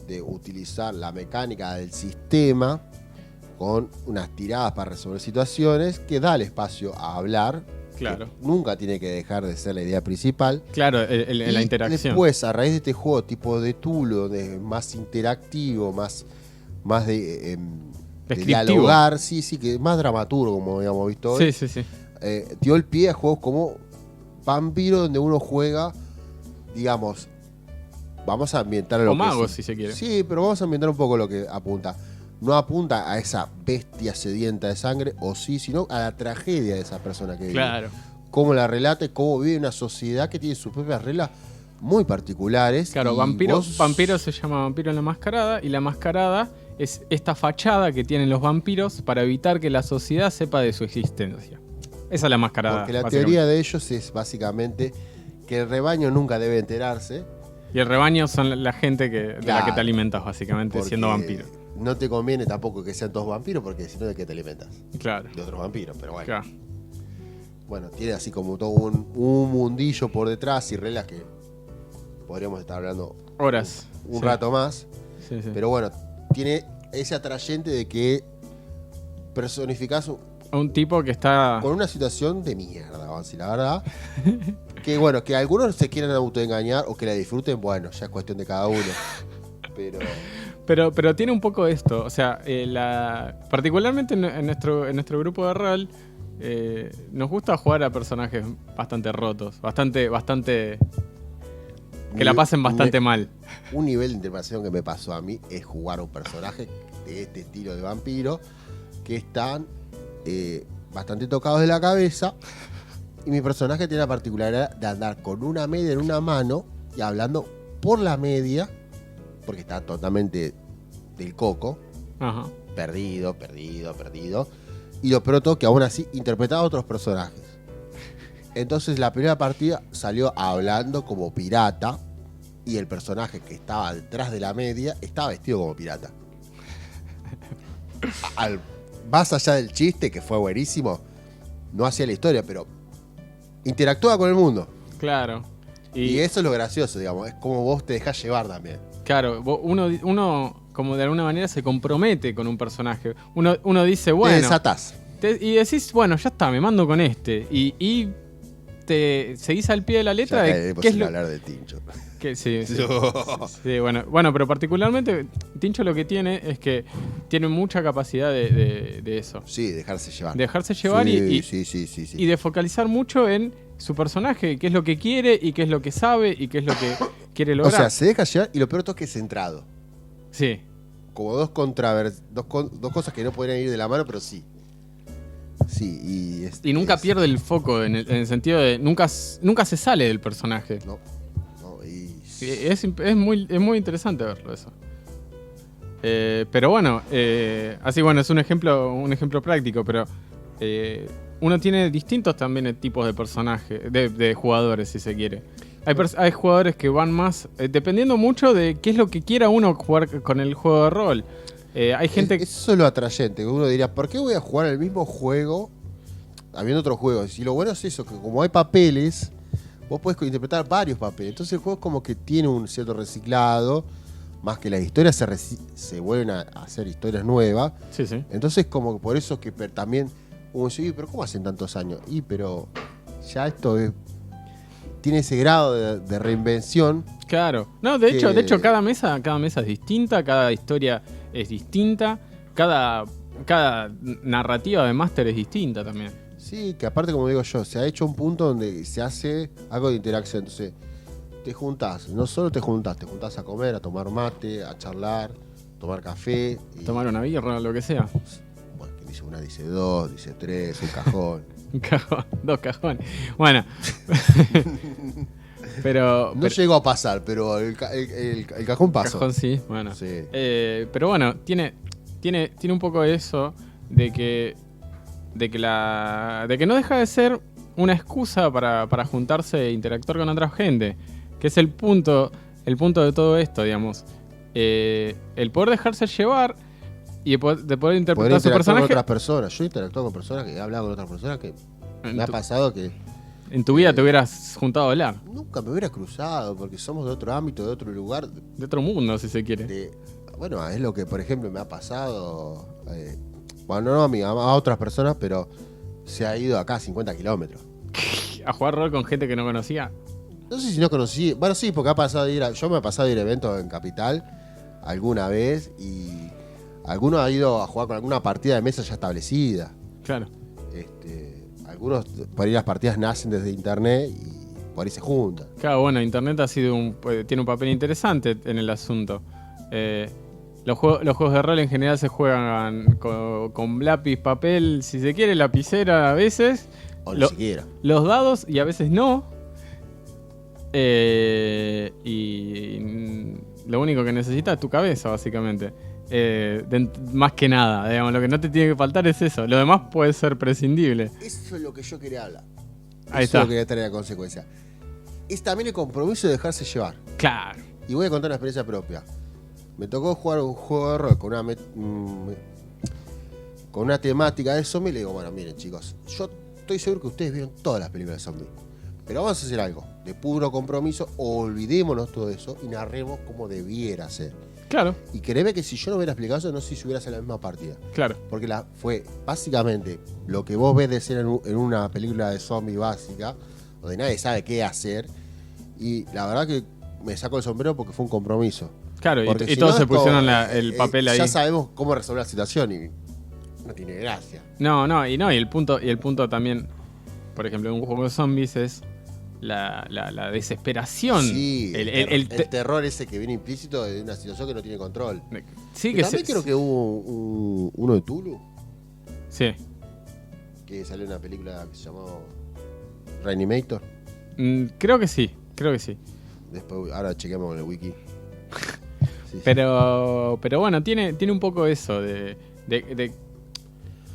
de utilizar la mecánica del sistema con unas tiradas para resolver situaciones que da el espacio a hablar. Claro. Nunca tiene que dejar de ser la idea principal. Claro, la interacción. Después, a raíz de este juego tipo de Tulu, más interactivo, más de dialogar, sí, que es más dramaturgo, como habíamos visto hoy. Sí. Dio el pie a juegos como Vampiro, donde uno juega, digamos, vamos a ambientar lo que... O magos, si se quiere. Sí, pero vamos a ambientar un poco lo que apunta. No apunta a esa bestia sedienta de sangre, sino a la tragedia de esa persona que vive. Claro. Cómo la relata y cómo vive una sociedad que tiene sus propias reglas muy particulares. Claro, Vampiro se llama Vampiro en la Mascarada, y la Mascarada es esta fachada que tienen los vampiros para evitar que la sociedad sepa de su existencia. Esa es la Mascarada. Porque la teoría de ellos es básicamente que el rebaño nunca debe enterarse. Y el rebaño son la gente de la que te alimentas, básicamente, siendo vampiro. no te conviene tampoco que sean todos vampiros, porque si no, ¿de qué te alimentas? Claro. De otros vampiros, pero bueno. Claro. Bueno, tiene así como todo un mundillo por detrás y reglas que podríamos estar hablando Horas. un Sí. rato más. Sí. Pero bueno, tiene ese atrayente de que personificás Un tipo que está... con una situación de mierda, vamos a decir la verdad. Que bueno, que algunos se quieran autoengañar o que la disfruten, bueno, ya es cuestión de cada uno. Pero tiene un poco esto, o sea, particularmente en nuestro grupo de rol, nos gusta jugar a personajes bastante rotos, bastante que la pasen bastante mal. Un nivel de interpretación que me pasó a mí es jugar a un personaje de este estilo de vampiro que están bastante tocados de la cabeza, y mi personaje tiene la particularidad de andar con una media en una mano y hablando por la media, porque está totalmente del coco. Ajá. Perdido. Y lo peor de todo, que aún así interpretaba a otros personajes. Entonces la primera partida salió hablando como pirata, y el personaje que estaba detrás de la media estaba vestido como pirata. Más allá del chiste, que fue buenísimo, no hacía la historia, pero interactúa con el mundo. Claro. Y eso es lo gracioso, digamos. Es como vos te dejás llevar también. Claro, uno como de alguna manera se compromete con un personaje. Uno dice, bueno... Te desatás. Y decís, bueno, ya está, me mando con este. Y te seguís al pie de la letra Ya de es qué es posible lo hablar de Tincho. que sí, sí. No. Sí, bueno, pero particularmente Tincho lo que tiene es que tiene mucha capacidad de eso. Sí, dejarse llevar. Dejarse llevar Sí. y de focalizar mucho en su personaje, qué es lo que quiere y qué es lo que sabe y qué es lo que quiere O lograr. sea, se deja llevar, y lo peor de todo es que es centrado. Sí, Como dos cosas que no podrían ir de la mano, pero sí. Sí, y nunca pierde el foco en el sentido de nunca se sale del personaje. No, y... Sí, es muy interesante verlo eso. Pero bueno, así bueno, es un ejemplo práctico, pero uno tiene distintos también tipos de personajes, de jugadores, si se quiere. Hay jugadores que van más, dependiendo mucho de qué es lo que quiera uno jugar con el juego de rol. Hay gente Eso es lo atrayente, que uno diría, ¿por qué voy a jugar el mismo juego habiendo otros juegos? Y lo bueno es eso, que como hay papeles, vos podés interpretar varios papeles. Entonces el juego es como que tiene un cierto reciclado, más que las historias se vuelven a hacer historias nuevas. Sí. Entonces como que por eso que también uno dice, pero ¿cómo hacen tantos años? Pero ya esto tiene ese grado de reinvención. Claro. No, de hecho, cada mesa es distinta, cada historia es distinta, cada narrativa de máster es distinta también. Sí, que aparte, como digo yo, se ha hecho un punto donde se hace algo de interacción. Entonces, te juntás, no solo te juntás a comer, a tomar mate, a charlar, tomar café. Tomar una birra, lo que sea. Bueno, quien dice una, dice dos, dice tres, un cajón. Un cajón, 2 cajones. Bueno. No llegó a pasar, pero el cajón pasó. Cajón sí, bueno. Sí. Pero bueno, tiene un poco de eso de que no deja de ser una excusa para juntarse e interactuar con otra gente, que es el punto de todo esto, digamos. El poder dejarse llevar y de poder interpretar su personaje. Con otras personas. Yo he interactuado con personas que he hablado con otras personas que me ha pasado que en tu vida te hubieras juntado a hablar. Nunca me hubiera cruzado, porque somos de otro ámbito, de otro lugar. De otro mundo, si se quiere. Bueno, es lo que, por ejemplo, me ha pasado. Bueno, no a mí, a otras personas, pero se ha ido acá a 50 kilómetros. ¿A jugar rol con gente que no conocía? No sé si no conocí. Bueno, sí, porque yo me he pasado a ir a eventos en Capital alguna vez, y algunos ha ido a jugar con alguna partida de mesa ya establecida. Claro. Algunos, por ahí las partidas nacen desde internet y por ahí se juntan. Claro, bueno, internet tiene un papel interesante en el asunto. Los juegos de rol en general se juegan con lápiz, papel, si se quiere, lapicera a veces. O ni siquiera. Los dados y a veces no. Y lo único que necesitas es tu cabeza, básicamente. Más que nada, digamos, lo que no te tiene que faltar es eso. Lo demás puede ser prescindible. Eso es lo que yo quería hablar. Ahí eso está. es lo que quería traer a consecuencia. Es también el compromiso de dejarse llevar. Claro. Y voy a contar una experiencia propia. Me tocó jugar un juego de rol con una temática de zombie. Le digo, bueno, miren chicos, yo estoy seguro que ustedes vieron todas las películas de zombie, pero vamos a hacer algo de puro compromiso, olvidémonos todo eso y narremos como debiera ser. Claro. Y créeme que si yo no hubiera explicado eso, no sé si hubiera sido la misma partida. Claro. Porque fue básicamente lo que vos ves de ser en una película de zombie básica, donde nadie sabe qué hacer. Y la verdad que me saco el sombrero porque fue un compromiso. Claro, Porque y si todos no, se es como, pusieron el papel ahí. Ya sabemos cómo resolver la situación y no tiene gracia. Y el punto también, por ejemplo, en un juego de zombies es la desesperación. Sí, el terror ese que viene implícito de una situación que no tiene control. Sí, que también creo que hubo uno de Tulu. Sí. Que salió una película que se llamó Reanimator. Creo que sí. Después, ahora chequeamos en el wiki. Sí, pero bueno, tiene un poco eso de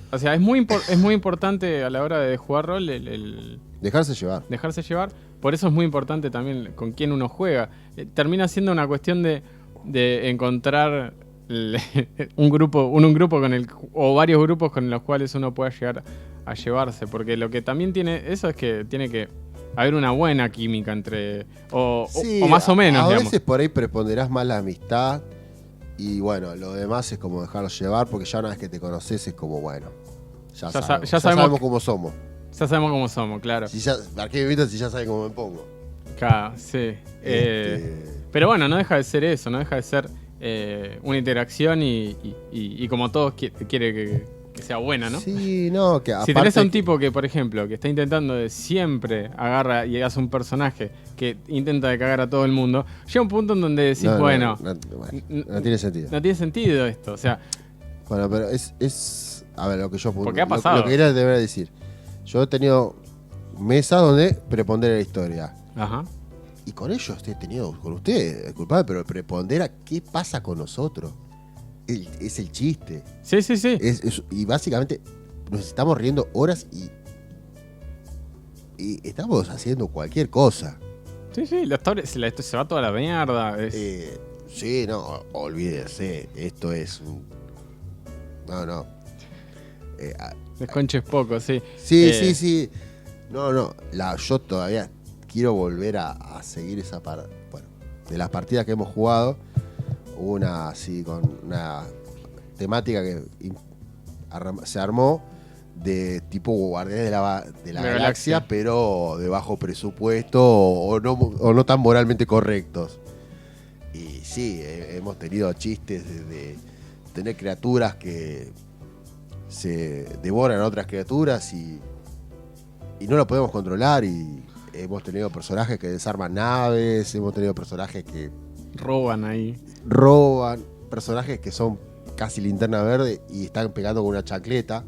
o sea, es muy importante a la hora de jugar rol el dejarse llevar. Dejarse llevar. Por eso es muy importante también con quién uno juega. Termina siendo una cuestión de encontrar un grupo o varios grupos con los cuales uno pueda llegar a llevarse. Porque lo que también tiene eso es que tiene que haber una buena química entre o más o menos. A digamos. veces por ahí preponderás más la amistad y bueno, lo demás es como dejarlo llevar porque ya una vez que te conoces es como bueno, ya sabemos cómo somos. Ya sabemos cómo somos, claro. Si ya saben cómo me pongo. Claro, sí. Pero bueno, no deja de ser eso, no deja de ser una interacción y como todos quiere que sea buena, ¿no? Sí, no, que si tenés a un tipo que, por ejemplo, que está intentando de siempre agarra y hace un personaje que intenta de cagar a todo el mundo, llega un punto en donde decís, no tiene sentido. No tiene sentido esto, o sea... Bueno, pero es a ver, lo que yo... Porque ha pasado. Lo que quería deber decir. Yo he tenido mesas donde prepondera la historia. Ajá. Y con ellos he tenido, con ustedes, disculpad, pero prepondera qué pasa con nosotros. Es el chiste. Sí. Y básicamente nos estamos riendo horas y estamos haciendo cualquier cosa. Sí, la historia se va toda la mierda. Sí, no, olvídese. Esto es un... No. Desconches poco, sí. Sí. No. Yo todavía quiero volver a seguir esa parte. Bueno, de las partidas que hemos jugado, hubo una así con una temática que se armó de tipo Guardianes de la Galaxia, pero de bajo presupuesto o no tan moralmente correctos. Y sí, hemos tenido chistes de tener criaturas que se devoran a otras criaturas y no lo podemos controlar, y hemos tenido personajes que desarman naves, hemos tenido personajes que roban, personajes que son casi linterna verde y están pegando con una chancleta.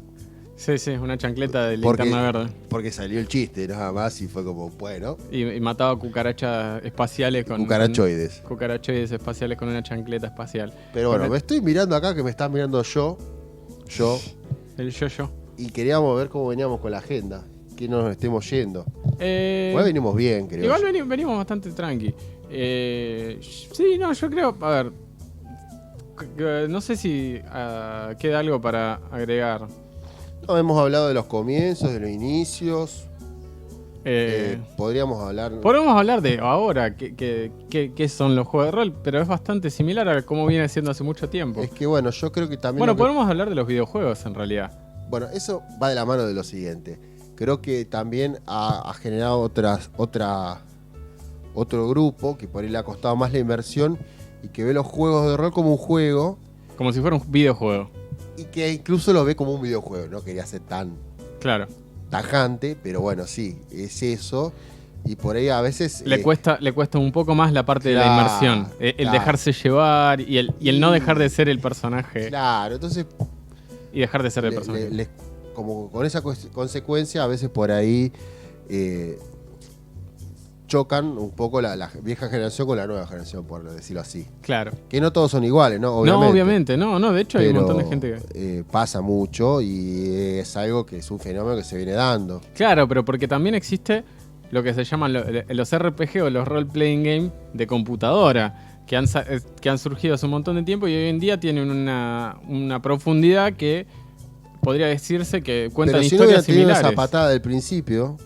Sí, una chancleta de linterna verde. Porque salió el chiste nada más y fue como, bueno. Y mataba cucarachas espaciales con... Cucarachoides espaciales con una chancleta espacial. Pero bueno, me estoy mirando acá, que me está mirando yo. El yo. Y queríamos ver cómo veníamos con la agenda. Que no nos estemos yendo. Igual venimos bien, creo. Igual venimos bastante tranqui. Sí, no, yo creo... A ver... No sé si queda algo para agregar. No, hemos hablado de los comienzos, de los inicios. Podríamos hablar de ahora, qué son los juegos de rol, pero es bastante similar a cómo viene siendo hace mucho tiempo. Es que bueno, yo creo que también... Bueno, podemos hablar de los videojuegos en realidad. Bueno, eso va de la mano de lo siguiente. Creo que también ha generado otro grupo que por ahí le ha costado más la inversión y que ve los juegos de rol como un juego. Como si fuera un videojuego. Y que incluso lo ve como un videojuego. No quería ser tan tajante, pero bueno, sí, es eso. Y por ahí a veces... Le cuesta un poco más la parte de la inmersión. El dejarse llevar y el no dejar de ser el personaje. Claro, entonces... Y dejar de ser el personaje. Como con esa consecuencia, a veces por ahí chocan un poco la vieja generación con la nueva generación, por decirlo así. Claro. Que no todos son iguales, ¿no? Obviamente. No, de hecho hay un montón de gente que... pasa mucho y es algo que es un fenómeno que se viene dando. Claro, pero porque también existe lo que se llaman los RPG o los role-playing game de computadora, que han surgido hace un montón de tiempo y hoy en día tienen una profundidad que podría decirse que cuentan Pero si no hubiera historias tenido similares. esa patada del principio,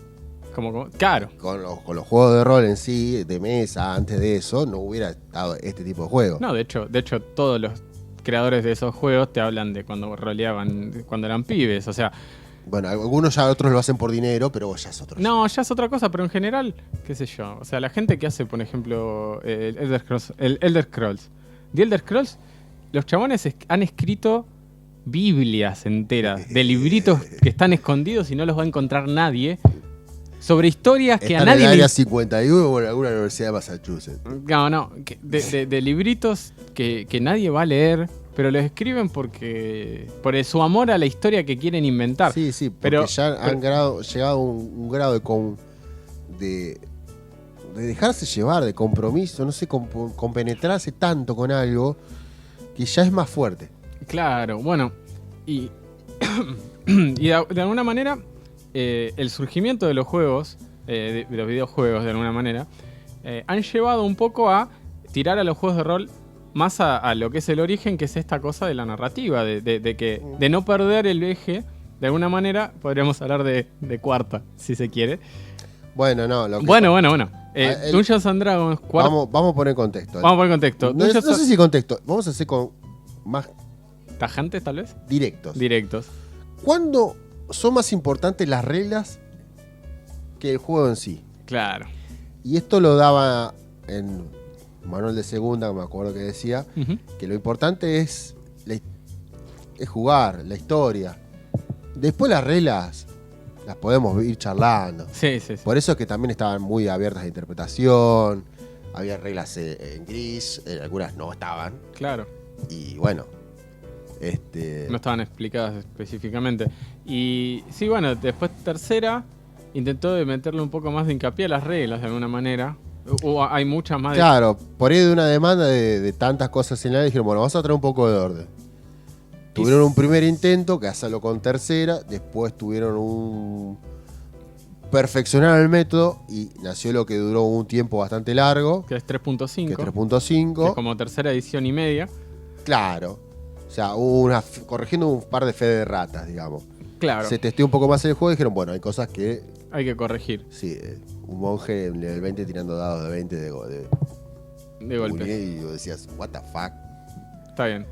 Claro. con los juegos de rol en sí, de mesa, antes de eso, no hubiera estado este tipo de juego. No, de hecho, todos los creadores de esos juegos te hablan de cuando roleaban, cuando eran pibes. O sea, Bueno, algunos ya otros lo hacen por dinero, pero ya es otro. no, ya es otra cosa, pero en general, qué sé yo. O sea, la gente que hace, por ejemplo, el Elder Scrolls. The Elder Scrolls, los chabones han escrito Biblias enteras de libritos que están escondidos y no los va a encontrar nadie. Sobre historias que Están a nadie en el le área 51 o en alguna universidad de Massachusetts. No, de libritos que nadie va a leer, pero los escriben por su amor a la historia que quieren inventar. Sí, porque ya han llegado a un grado de dejarse llevar, de compromiso, no sé, compenetrarse tanto con algo que ya es más fuerte. Claro, bueno, y de alguna manera el surgimiento de los juegos, de los videojuegos de alguna manera, han llevado un poco a tirar a los juegos de rol más a lo que es el origen, que es esta cosa de la narrativa, de no perder el eje. De alguna manera podríamos hablar de cuarta, si se quiere. Bueno, no. Bueno. Dungeons and Dragons, cuarta. Vamos a poner contexto. Vamos a poner contexto. No sé si contexto. Vamos a hacer con más ¿Tajantes, tal vez? Directos. ¿Cuándo son más importantes las reglas que el juego en sí? Claro. Y esto lo daba en Manuel de Segunda, me acuerdo que decía, Uh-huh. que lo importante es jugar, la historia. Después las reglas las podemos ir charlando. Sí. Por eso es que también estaban muy abiertas a interpretación. Había reglas en gris, algunas no estaban. Claro. Y bueno, no estaban explicadas específicamente. Y sí, bueno, después tercera intentó de meterle un poco más de hincapié a las reglas de alguna manera. Hay muchas más. Claro, por ahí de una demanda de tantas cosas en la dijeron, bueno, vamos a traer un poco de orden. Tuvieron un primer intento, que hacerlo con tercera, después tuvieron perfeccionar el método y nació lo que duró un tiempo bastante largo, Que es 3.5. que es 3.5. Que es como tercera edición y media. Claro. O sea, hubo corrigiendo un par de fe de ratas, digamos. Claro. Se testeó un poco más el juego y dijeron, bueno, hay cosas que... Hay que corregir. Sí, un monje en nivel 20 tirando dados de 20 de golpe. Y vos decías, what the fuck. Está bien.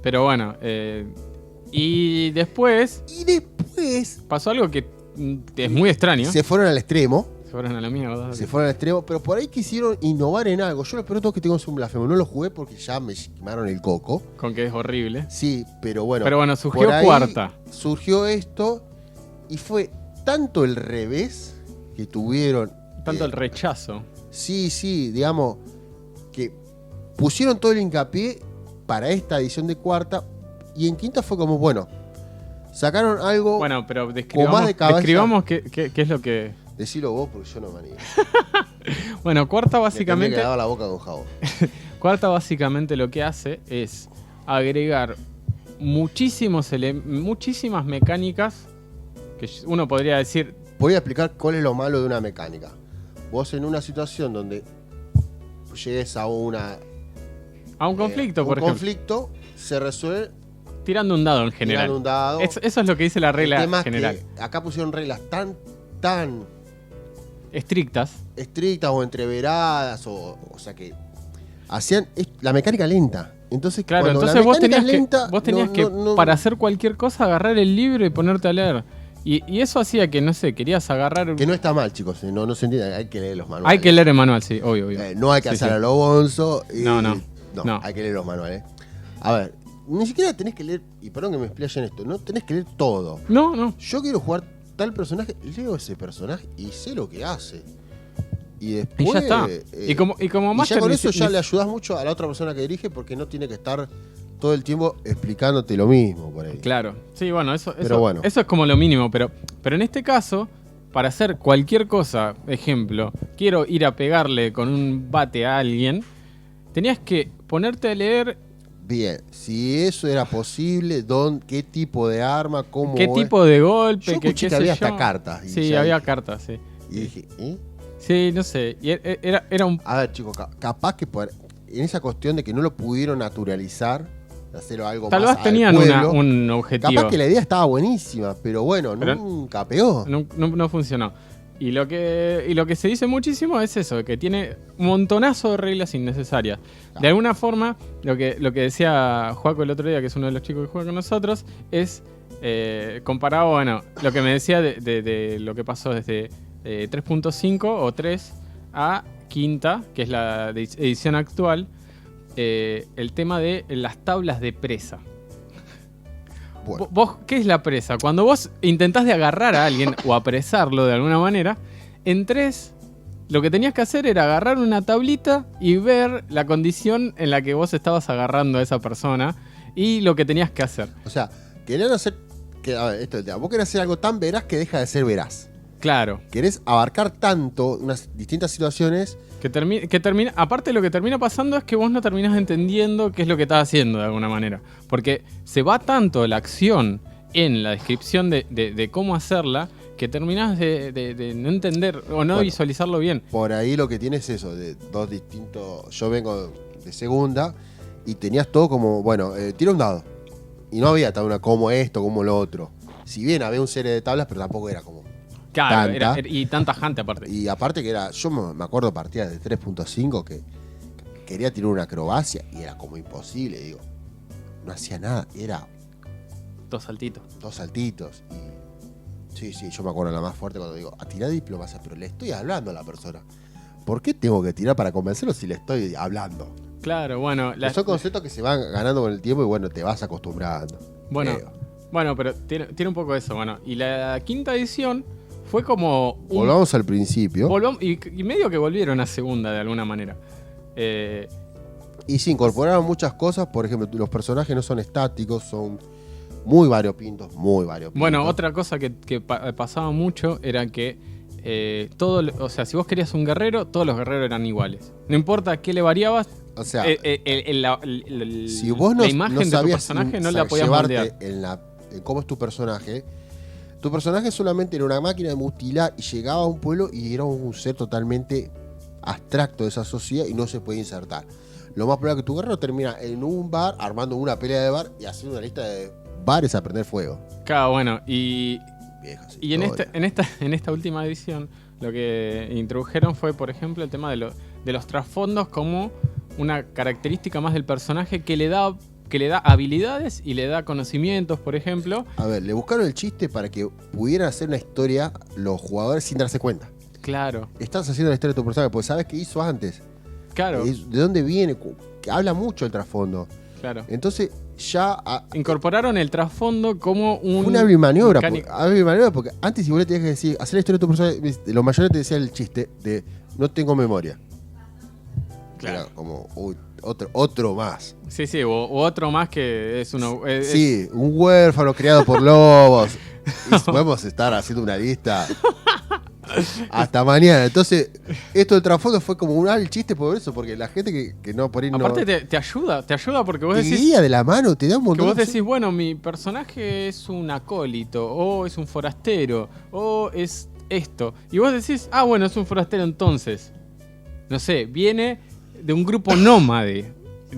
Pero bueno. Y después pasó algo que es muy extraño. Se fueron al extremo. Se fueron a la mierda. Se fueron al extremo, pero por ahí quisieron innovar en algo. Yo lo peor todo que tengo es un blasfemo. No lo jugué porque ya me quemaron el coco. Con que es horrible. Sí, pero bueno. Pero bueno, surgió por ahí cuarta. Surgió esto y fue tanto el revés que tuvieron. Tanto el rechazo. Sí, digamos, que pusieron todo el hincapié para esta edición de cuarta y en quinta fue como, bueno, sacaron algo. Bueno, pero como más de cabeza. describamos qué es lo que... Decilo vos porque yo no me animo. Bueno, cuarta Me básicamente... tendría que lavar la boca con jabón. Cuarta básicamente lo que hace es agregar muchísimas mecánicas que uno podría decir... Voy a explicar cuál es lo malo de una mecánica. Vos en una situación donde llegues a un conflicto, por ejemplo. conflicto se resuelve Tirando un dado en general. tirando un dado. Eso es lo que dice la regla El tema es general. que acá pusieron reglas tan Estrictas. estrictas o entreveradas, o sea que hacían la mecánica lenta. Entonces, Claro, cuando entonces la mecánica es lenta, vos tenías que para hacer cualquier cosa, agarrar el libro y ponerte a leer. Y eso hacía que, no sé, querías agarrar... Que no está mal, chicos, no se entiende, hay que leer los manuales. Hay que leer el manual, sí, obvio. No hay que Sí, hacer sí. a lo bonzo. No. Hay que leer los manuales. A ver, ni siquiera tenés que leer, y perdón que me explaye en esto, no tenés que leer todo. No. Yo quiero jugar tal personaje, leo ese personaje y sé lo que hace. Y después... Y ya está. Y como ya máster con eso ni- ya ni- le ayudás mucho a la otra persona que dirige porque no tiene que estar todo el tiempo explicándote lo mismo por ahí. Claro. Sí, bueno, eso bueno. es como lo mínimo. Pero en este caso, para hacer cualquier cosa, ejemplo, quiero ir a pegarle con un bate a alguien, tenías que ponerte a leer Bien, si eso era posible, qué tipo de arma, cómo... qué tipo de golpe, Yo escuché qué que sé había yo. hasta cartas. Y Sí, ya había dije- cartas, sí. Y dije, ¿eh? Sí, no sé. Y era un... A ver, chicos, capaz que en esa cuestión de que no lo pudieron naturalizar, de hacerlo algo Tal más vez tenían al pueblo. un objetivo. Capaz que la idea estaba buenísima, pero bueno, Pero nunca pegó. No funcionó. Y lo que se dice muchísimo es eso, que tiene un montonazo de reglas innecesarias. De alguna forma, lo que decía Joaco el otro día, que es uno de los chicos que juega con nosotros, es comparado, bueno, lo que me decía de lo que pasó desde 3.5 o 3 a quinta, que es la edición actual, el tema de las tablas de presa. Bueno, ¿Vos qué es la presa? Cuando vos intentás de agarrar a alguien o apresarlo de alguna manera, en 3 lo que tenías que hacer era agarrar una tablita y ver la condición en la que vos estabas agarrando a esa persona y lo que tenías que hacer. o sea, querían hacer. A ver, esto es el tema. Vos querés hacer algo tan veraz que deja de ser veraz. Claro. Querés abarcar tanto unas distintas situaciones. Que termina, aparte lo que termina pasando es que vos no terminás entendiendo qué es lo que estás haciendo de alguna manera. Porque se va tanto la acción en la descripción de cómo hacerla que terminás de no entender o no visualizarlo bien. Por ahí lo que tienes es eso, de dos distintos. Yo vengo de segunda y tenías todo como, bueno, tira un dado. Y no había tal una como esto, como lo otro. Si bien había un serie de tablas, pero tampoco era como. Claro, Tanta. y tan tajante aparte. Y aparte que era, yo me acuerdo partidas de 3.5 que quería tirar una acrobacia y era como imposible, digo. No hacía nada, era 2 saltitos. 2 saltitos. Y sí, yo me acuerdo la más fuerte cuando digo, a tirar diplomacia, pero le estoy hablando a la persona. ¿Por qué tengo que tirar para convencerlo si le estoy hablando? Claro, bueno. Son conceptos que se van ganando con el tiempo y bueno, te vas acostumbrando. Bueno, pero tiene un poco eso. Bueno, y la quinta edición fue como volvamos al principio. Y medio que volvieron a segunda de alguna manera. Y se incorporaron muchas cosas. Por ejemplo, los personajes no son estáticos, son muy variopintos. Bueno, otra cosa que pasaba mucho era que o sea, si vos querías un guerrero, todos los guerreros eran iguales. No importa qué le variabas, o sea, si vos la imagen no de tu personaje no la podías moldear. En cómo es tu personaje solamente era una máquina de mutilar y llegaba a un pueblo y era un ser totalmente abstracto de esa sociedad y no se podía insertar. Lo más probable es que tu guerrero termina en un bar, armando una pelea de bar y haciendo una lista de bares a prender fuego. Claro, bueno, y en esta última edición lo que introdujeron fue, por ejemplo, el tema de los trasfondos como una característica más del personaje que le da habilidades y le da conocimientos, por ejemplo. A ver, le buscaron el chiste para que pudieran hacer una historia los jugadores sin darse cuenta. Claro. Estás haciendo la historia de tu personaje, porque sabes qué hizo antes. Claro. ¿De dónde viene? Que habla mucho el trasfondo. Claro. Entonces ya incorporaron el trasfondo como una hábil maniobra. Porque antes, si vos le tenías que decir, hacer la historia de tu personaje, los mayores te decían el chiste de no tengo memoria. Claro. Era como, uy, otro más. Sí, o otro más que es uno. Sí, un huérfano criado por lobos. Y podemos estar haciendo una lista hasta mañana. Entonces, esto del trasfondo fue como un hábil chiste por eso, porque la gente que no por ahí aparte te ayuda porque vos decís. Te guía de la mano, te da un montón. Que vos decís, bueno, mi personaje es un acólito, o es un forastero, o es esto. Y vos decís, bueno, es un forastero entonces. No sé, viene de un grupo nómade,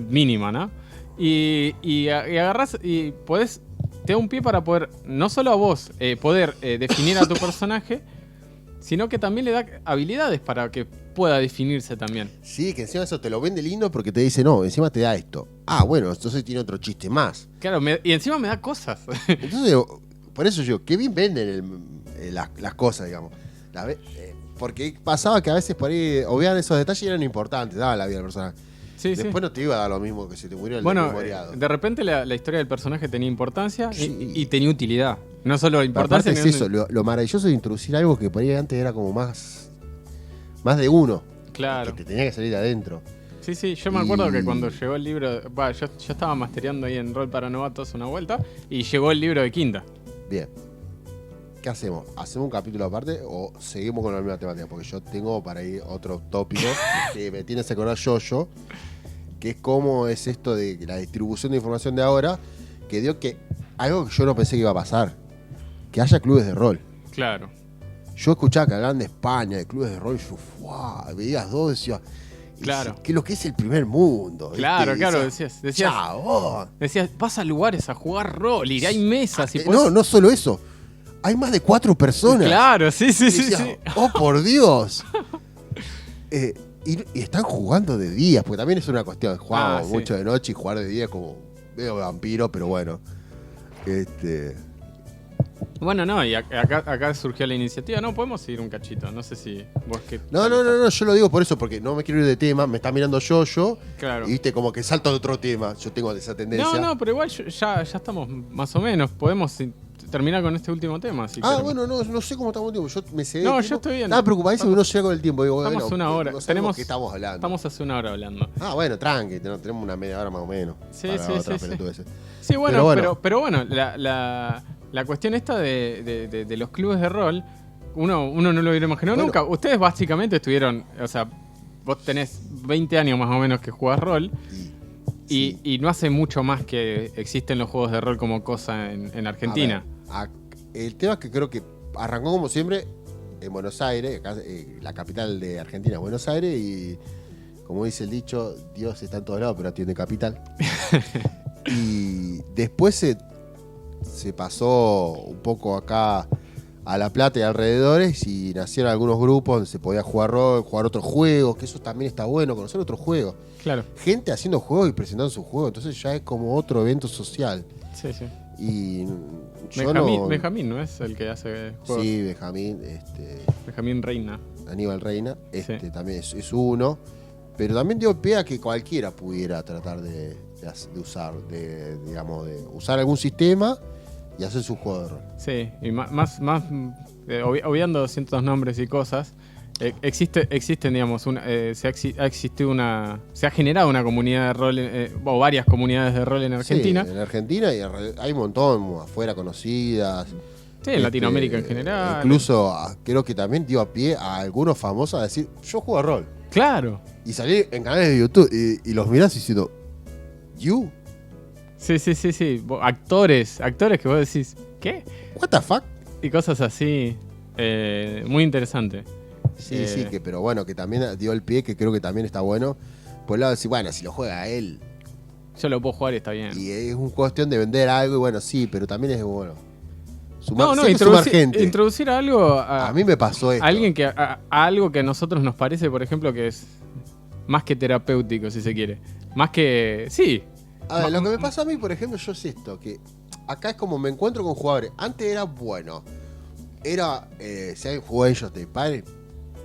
mínima, ¿no? Y agarrás y podés, te da un pie para poder, no solo a vos, poder definir a tu personaje, sino que también le da habilidades para que pueda definirse también. Sí, que encima eso te lo vende lindo porque te dice, no, encima te da esto. Bueno, entonces tiene otro chiste más. Claro, y encima me da cosas. Entonces, por eso yo, qué bien venden las cosas, digamos. Porque pasaba que a veces por ahí obviaban esos detalles y eran importantes, daba la vida al personaje. Sí, después no te iba a dar lo mismo que si te murió el memoriado. De repente la historia del personaje tenía importancia y tenía utilidad. No solo importancia. Aparte es eso, lo maravilloso de introducir algo que por ahí antes era como más de uno. Claro. Que te tenía que salir de adentro. Sí, yo me acuerdo que cuando llegó el libro, yo estaba mastereando ahí en Rol para Novatos una vuelta y llegó el libro de quinta. Bien. ¿Qué hacemos? ¿Hacemos un capítulo aparte o seguimos con la misma temática? Porque yo tengo para ir otro tópico que me tienes que acordar yo, que es cómo es esto de la distribución de información de ahora, que dio que algo que yo no pensé que iba a pasar, que haya clubes de rol. Claro. Yo escuchaba que hablaban de España, de clubes de rol, y yo veías dos, decía, Y Claro. dice, ¿qué es lo que es el primer mundo? ¿viste? Claro, Y claro, decía, decías, chabón. vas a lugares a jugar rol y hay mesas y No solo eso. Hay más de 4 personas. Claro, sí. Y decía, oh, por Dios. Y están jugando de día, porque también es una cuestión. Jugamos sí. mucho de noche y jugar de día es como medio vampiro, pero bueno. Bueno, no, y acá surgió la iniciativa. No, podemos ir un cachito. No sé si vos que... No, yo lo digo por eso, porque no me quiero ir de tema, me está mirando yo. Claro. Y viste, como que salto de otro tema. Yo tengo esa tendencia. No, pero igual ya estamos más o menos. Podemos terminar con este último tema. Si queremos. Bueno, no sé cómo estamos el tiempo. Yo me sé. No, yo estoy bien. Estaba preocupadísimo que no llega con el tiempo. Digo, Estamos una hora. No sabemos qué estamos hablando. Estamos hace una hora hablando. Bueno, tranqui, tenemos una media hora más o menos. Sí. Sí, bueno, pero bueno, la cuestión esta de los clubes de rol, uno no lo hubiera imaginado nunca. Ustedes básicamente estuvieron, o sea, vos tenés 20 años más o menos que jugás rol y no hace mucho más que existen los juegos de rol como cosa en Argentina. El tema es que creo que arrancó como siempre en Buenos Aires, acá, la capital de Argentina, Buenos Aires, y como dice el dicho, Dios está en todos lados, pero tiene capital. Y después se pasó un poco acá a La Plata y alrededores y nacieron algunos grupos donde se podía jugar rol, jugar otros juegos, que eso también está bueno, conocer otros juegos. Claro. Gente haciendo juegos y presentando sus juegos, entonces ya es como otro evento social. Sí. Y Benjamín, ¿no es el que hace juegos? Sí, Benjamín. Benjamín Reina. Aníbal Reina, Sí. también es uno. Pero también dio pie a que cualquiera pudiera tratar de usar algún sistema y hacer su juego de rol. Sí, y más obviando ciertos nombres y cosas, existen, digamos, se ha generado una comunidad de rol, o varias comunidades de rol en Argentina. Sí, en Argentina y hay un montón afuera conocidas. Sí, en Latinoamérica en general. Incluso creo que también dio a pie a algunos famosos a decir, yo juego a rol. Claro. Y salir en canales de YouTube y los mirás diciendo, ¿you? Sí. Actores que vos decís, ¿qué? ¿What the fuck? Y cosas así, muy interesante. Sí, pero bueno, que también dio el pie, que creo que también está bueno. Por el lado de decir, bueno, si lo juega él. Yo lo puedo jugar y está bien. Y es una cuestión de vender algo, y bueno, sí, pero también es bueno. Introducir algo a mí me pasó esto. A algo que a nosotros nos parece, por ejemplo, que es más que terapéutico, si se quiere. Más que... Sí. A ver, lo que me pasa a mí, por ejemplo, yo es esto, que acá es como me encuentro con jugadores. Antes era bueno. Era, si alguien jugó Age of Empires.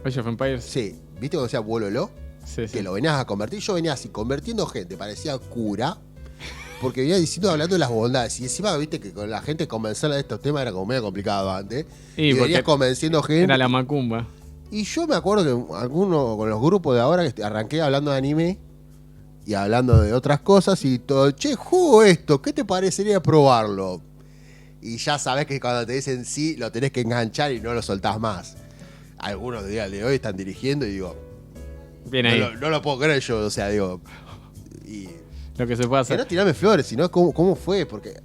Age of Empires. Sí. ¿Viste cuando decía Wololo? Sí. Que lo venías a convertir. Yo venía así, convirtiendo gente. Parecía cura. Porque venía diciendo, hablando de las bondades. Y encima, viste que con la gente convencerla de estos temas era como medio complicado antes. Y venías convenciendo gente. Era la macumba. Y yo me acuerdo que algunos con los grupos de ahora que arranqué hablando de anime y hablando de otras cosas y todo, che, juego esto, ¿qué te parecería probarlo? Y ya sabés que cuando te dicen sí, lo tenés que enganchar y no lo soltás más. Algunos de día de hoy están dirigiendo y digo, bien ahí. No lo puedo creer yo, o sea, digo, y lo que se puede hacer. Que no tirame flores, sino cómo fue, porque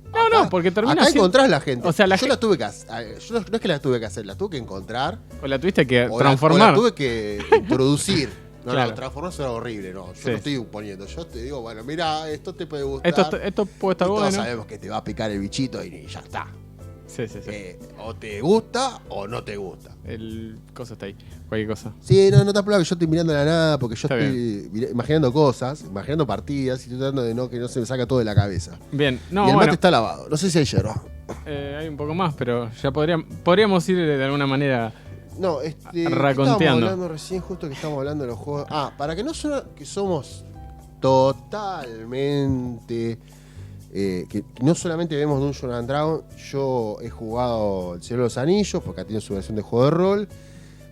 porque termina acá encontrás la gente. O sea, yo la tuve que hacer, no es que la tuve que hacer, la tuve que encontrar. O la tuviste que transformar. O la tuve que introducir. Claro. Transformar suena horrible, no. Yo no estoy poniendo. Yo te digo, bueno, mira, esto te puede gustar. Esto puede estar bueno. Todos sabemos que te va a picar el bichito y ya está. Sí. O te gusta o no te gusta. El cosa está ahí. Cualquier cosa. Sí, no te apuro que yo estoy mirando la nada porque yo estoy imaginando cosas, imaginando partidas y estoy tratando de que no se me saca todo de la cabeza. Bien, y el mate está lavado. No sé si hay hierba. Hay un poco más, pero ya podríamos ir de alguna manera. No, raconteando. Estábamos hablando recién, justo que estamos hablando de los juegos. Para que no suene que somos totalmente. Que no solamente vemos Dungeons and Dragons, yo he jugado El Señor de los Anillos, porque ha tenido su versión de juego de rol.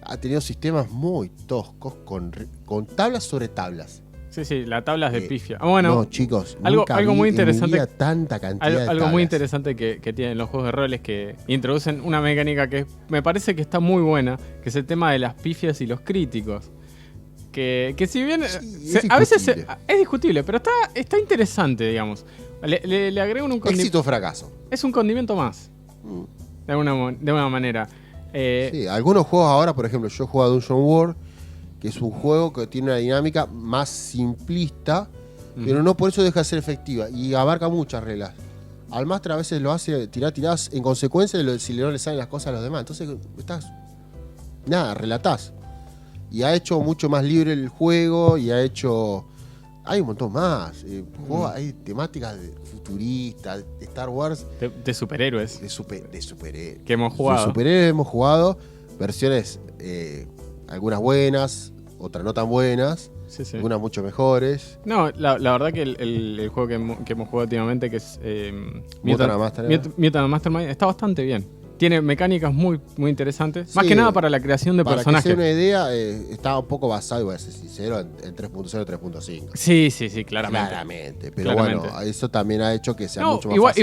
Ha tenido sistemas muy toscos con tablas sobre tablas. Sí, la tabla es de pifia. Bueno, no, chicos, algo muy interesante. En mi vida tanta cantidad de algo tablas. Muy interesante que tienen los juegos de rol es que introducen una mecánica que me parece que está muy buena, que es el tema de las pifias y los críticos. Que si bien a veces es discutible, pero está interesante, digamos. Le agrego un condimento. Éxito o fracaso. Es un condimento más. De alguna manera. Sí, algunos juegos ahora, por ejemplo, yo he jugado a Dungeon World, que es un juego que tiene una dinámica más simplista, pero no por eso deja de ser efectiva y abarca muchas reglas. Al máster a veces lo hace tirás en consecuencia de si no le salen las cosas a los demás. Entonces relatás. Y ha hecho mucho más libre el juego y ha hecho... Hay un montón más. Hay temáticas futuristas, de Star Wars. De superhéroes. De superhéroes. Que hemos jugado. De superhéroes hemos jugado. Versiones, algunas buenas, otras no tan buenas. Sí, sí. Algunas mucho mejores. No, la verdad que el juego que hemos jugado últimamente, que es Mutant Mastermind, está bastante bien. Tiene mecánicas muy, muy interesantes. Sí, más que nada para la creación de personajes. Para que sea una idea, está un poco basado, voy a ser sincero, en 3.0 y 3.5. Sí, claramente. Claramente. Pero claramente. Bueno, eso también ha hecho que sea mucho más fácil.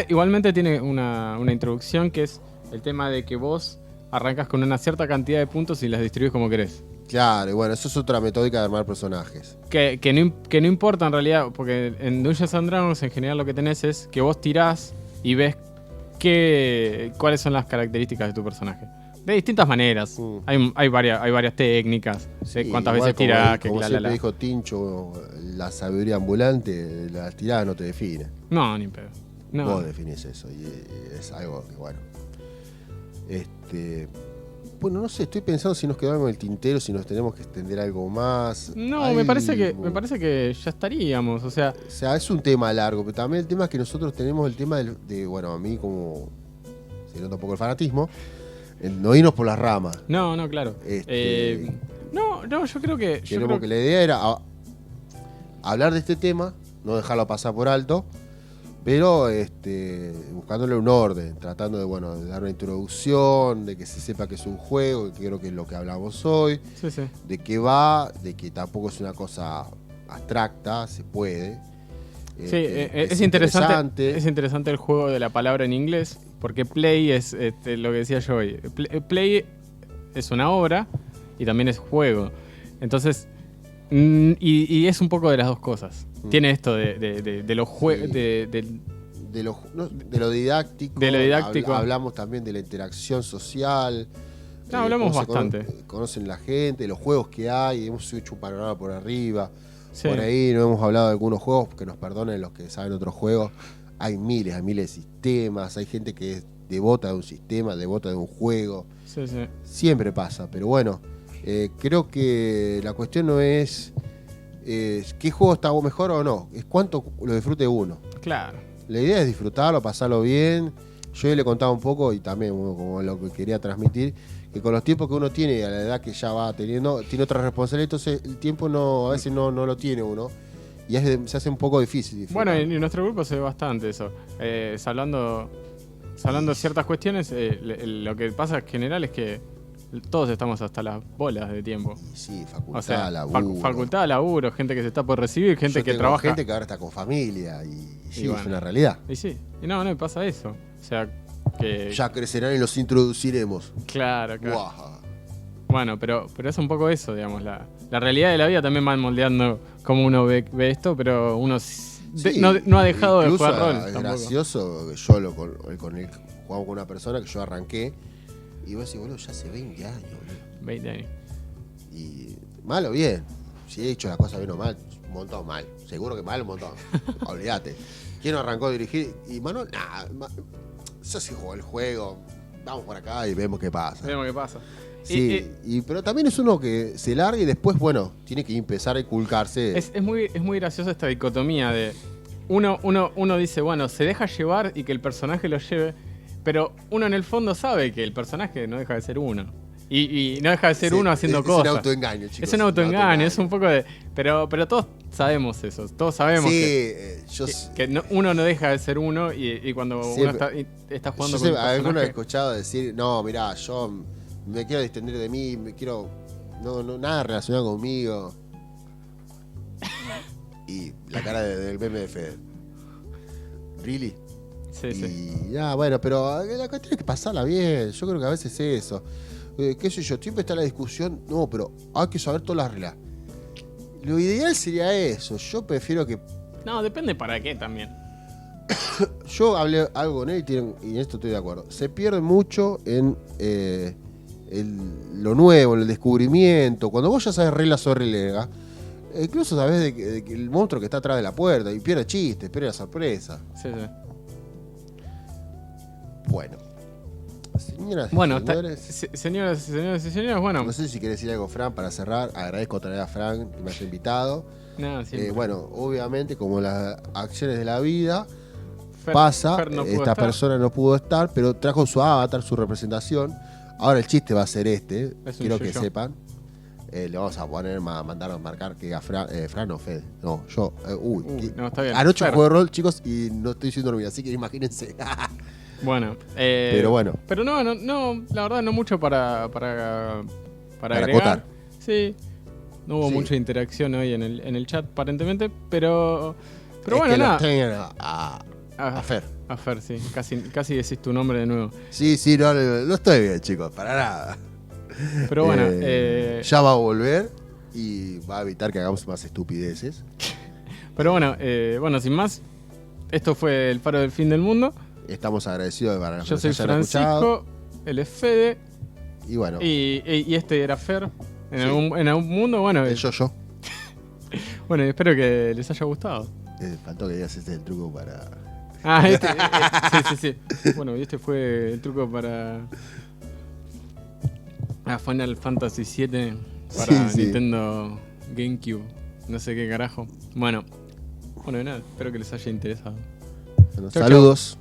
Igualmente tiene una introducción que es el tema de que vos arrancas con una cierta cantidad de puntos y las distribuís como querés. Claro, y bueno, eso es otra metódica de armar personajes. Que no importa en realidad, porque en Dungeons and Dragons en general lo que tenés es que vos tirás y ves cuáles son las características de tu personaje. De distintas maneras. Hay varias técnicas. Sí, cuántas veces tirás. Como siempre dijo Tincho, la sabiduría ambulante, las tiradas no te define. No, ni pedo. No. Vos definís eso y es algo que, bueno. Bueno, no sé, estoy pensando si nos quedamos en el tintero, si nos tenemos que extender algo más. No, me parece que ya estaríamos, o sea, es un tema largo, pero también el tema es que nosotros tenemos el tema de bueno, a mí como se nota un poco el fanatismo, no irnos por las ramas. No, claro. No, yo creo que... que la idea era hablar de este tema, no dejarlo pasar por alto, pero buscándole un orden, tratando de dar una introducción, de que se sepa que es un juego, que creo que es lo que hablamos hoy, sí. de qué va, de que tampoco es una cosa abstracta, se puede. Sí, es interesante. Es interesante el juego de la palabra en inglés, porque play es lo que decía yo hoy. Play es una obra y también es juego. Entonces, y es un poco de las dos cosas. Tiene esto de los juegos. De lo didáctico. De lo didáctico. Hablamos también de la interacción social. Hablamos bastante. Conocen la gente, los juegos que hay. Hemos hecho un panorama por arriba. Sí. Por ahí no hemos hablado de algunos juegos, que nos perdonen los que saben otros juegos. Hay miles de sistemas. Hay gente que es devota de un sistema, devota de un juego. Sí. Siempre pasa, pero bueno. Creo que la cuestión no es qué juego está mejor o no, es cuánto lo disfrute uno. Claro. La idea es disfrutarlo, pasarlo bien. Yo le contaba un poco, y también como lo que quería transmitir, que con los tiempos que uno tiene, a la edad que ya va teniendo, tiene otra responsabilidad, entonces el tiempo a veces no lo tiene uno. Y se hace un poco difícil disfrutar. Bueno, en nuestro grupo se ve bastante eso. Hablando de ciertas cuestiones, lo que pasa en general es que todos estamos hasta las bolas de tiempo. Sí, facultad, laburo. Facultad, laburo, gente que se está por recibir, gente que trabaja. Gente que ahora está con familia y sí, bueno, es una realidad. Y sí, y no pasa eso. O sea, que... Ya crecerán y los introduciremos. Claro. Guaja. Bueno, pero es un poco eso, digamos. La realidad de la vida también va moldeando cómo uno ve esto, pero uno no ha dejado de jugar rol. Es gracioso que yo jugamos con una persona que yo arranqué. Y vos decís, boludo, ya hace 20 años, boludo. 20 años. Y mal o bien. Si he hecho la cosa bien o mal, un montón mal. Seguro que mal, un montón. Olvídate. ¿Quién arrancó a dirigir? Y Manuel, yo sí jugó el juego. Vamos por acá y vemos qué pasa. Sí, pero también es uno que se larga y después, bueno, tiene que empezar a inculcarse. Es muy graciosa esta dicotomía de... Uno dice, bueno, se deja llevar y que el personaje lo lleve... Pero uno en el fondo sabe que el personaje no deja de ser uno. Y no deja de ser uno haciendo cosas. Es un autoengaño, chicos. Es un autoengaño, es un poco de... Pero todos sabemos eso. Todos sabemos que uno no deja de ser uno y cuando uno está jugando con un personaje... Alguno he escuchado decir, no, mirá, yo me quiero distender de mí, nada relacionado conmigo. Y la cara del meme de Fede. ¿Really? Sí. Y bueno, pero la cuestión es que pasarla bien. Yo creo que a veces es eso. Qué sé yo, siempre está la discusión. No, pero hay que saber todas las reglas. Lo ideal sería eso. Yo prefiero que... No, depende para qué también. Yo hablé algo con él y en esto estoy de acuerdo. Se pierde mucho en lo nuevo, el descubrimiento. Cuando vos ya sabes reglas sobre Lega, incluso sabés de que el monstruo que está atrás de la puerta, y pierde chistes, pierde la sorpresa. Sí, sí. Bueno. Señoras y Bueno, señores. Señoras y señores, bueno. No sé si querés decir algo, Fran, para cerrar. Agradezco otra vez a Fran que me haya invitado. No, siempre. Bueno, obviamente, como las acciones de la vida, Fer no pudo esta estar. persona no pudo estar, pero trajo su avatar, su representación. Ahora el chiste va a ser este, Es un quiero que yo-yo. sepan. Le vamos a poner, mandar a marcar que a Fran o Fede. No, yo. No, está bien. Anoche Fer. jugué rol, chicos, y no estoy sin dormir, así que imagínense. Bueno, Pero bueno. Pero no, la verdad no mucho para agregar. acotar. Sí. No hubo Sí. mucha interacción hoy en el chat, aparentemente, pero Es bueno, que lo nada. extrañan a Fer. A Fer, sí. Casi decís tu nombre de nuevo. Sí, no estoy bien, chicos, para nada. Pero bueno, ya va a volver y va a evitar que hagamos más estupideces. pero bueno, sin más, esto fue El Faro del Fin del Mundo. Estamos agradecidos para los que Yo nos soy hayan escuchado. Francisco, él es Fede, Y bueno, y este era Fer. En, Sí. en algún mundo, bueno, el yo. bueno, espero que les haya gustado. Faltó que digas este es el truco para. Ah, sí. Bueno, y este fue el truco para Final Fantasy VII para Sí. Nintendo GameCube. No sé qué carajo. Bueno, y nada, espero que les haya interesado. Bueno, Chau, saludos.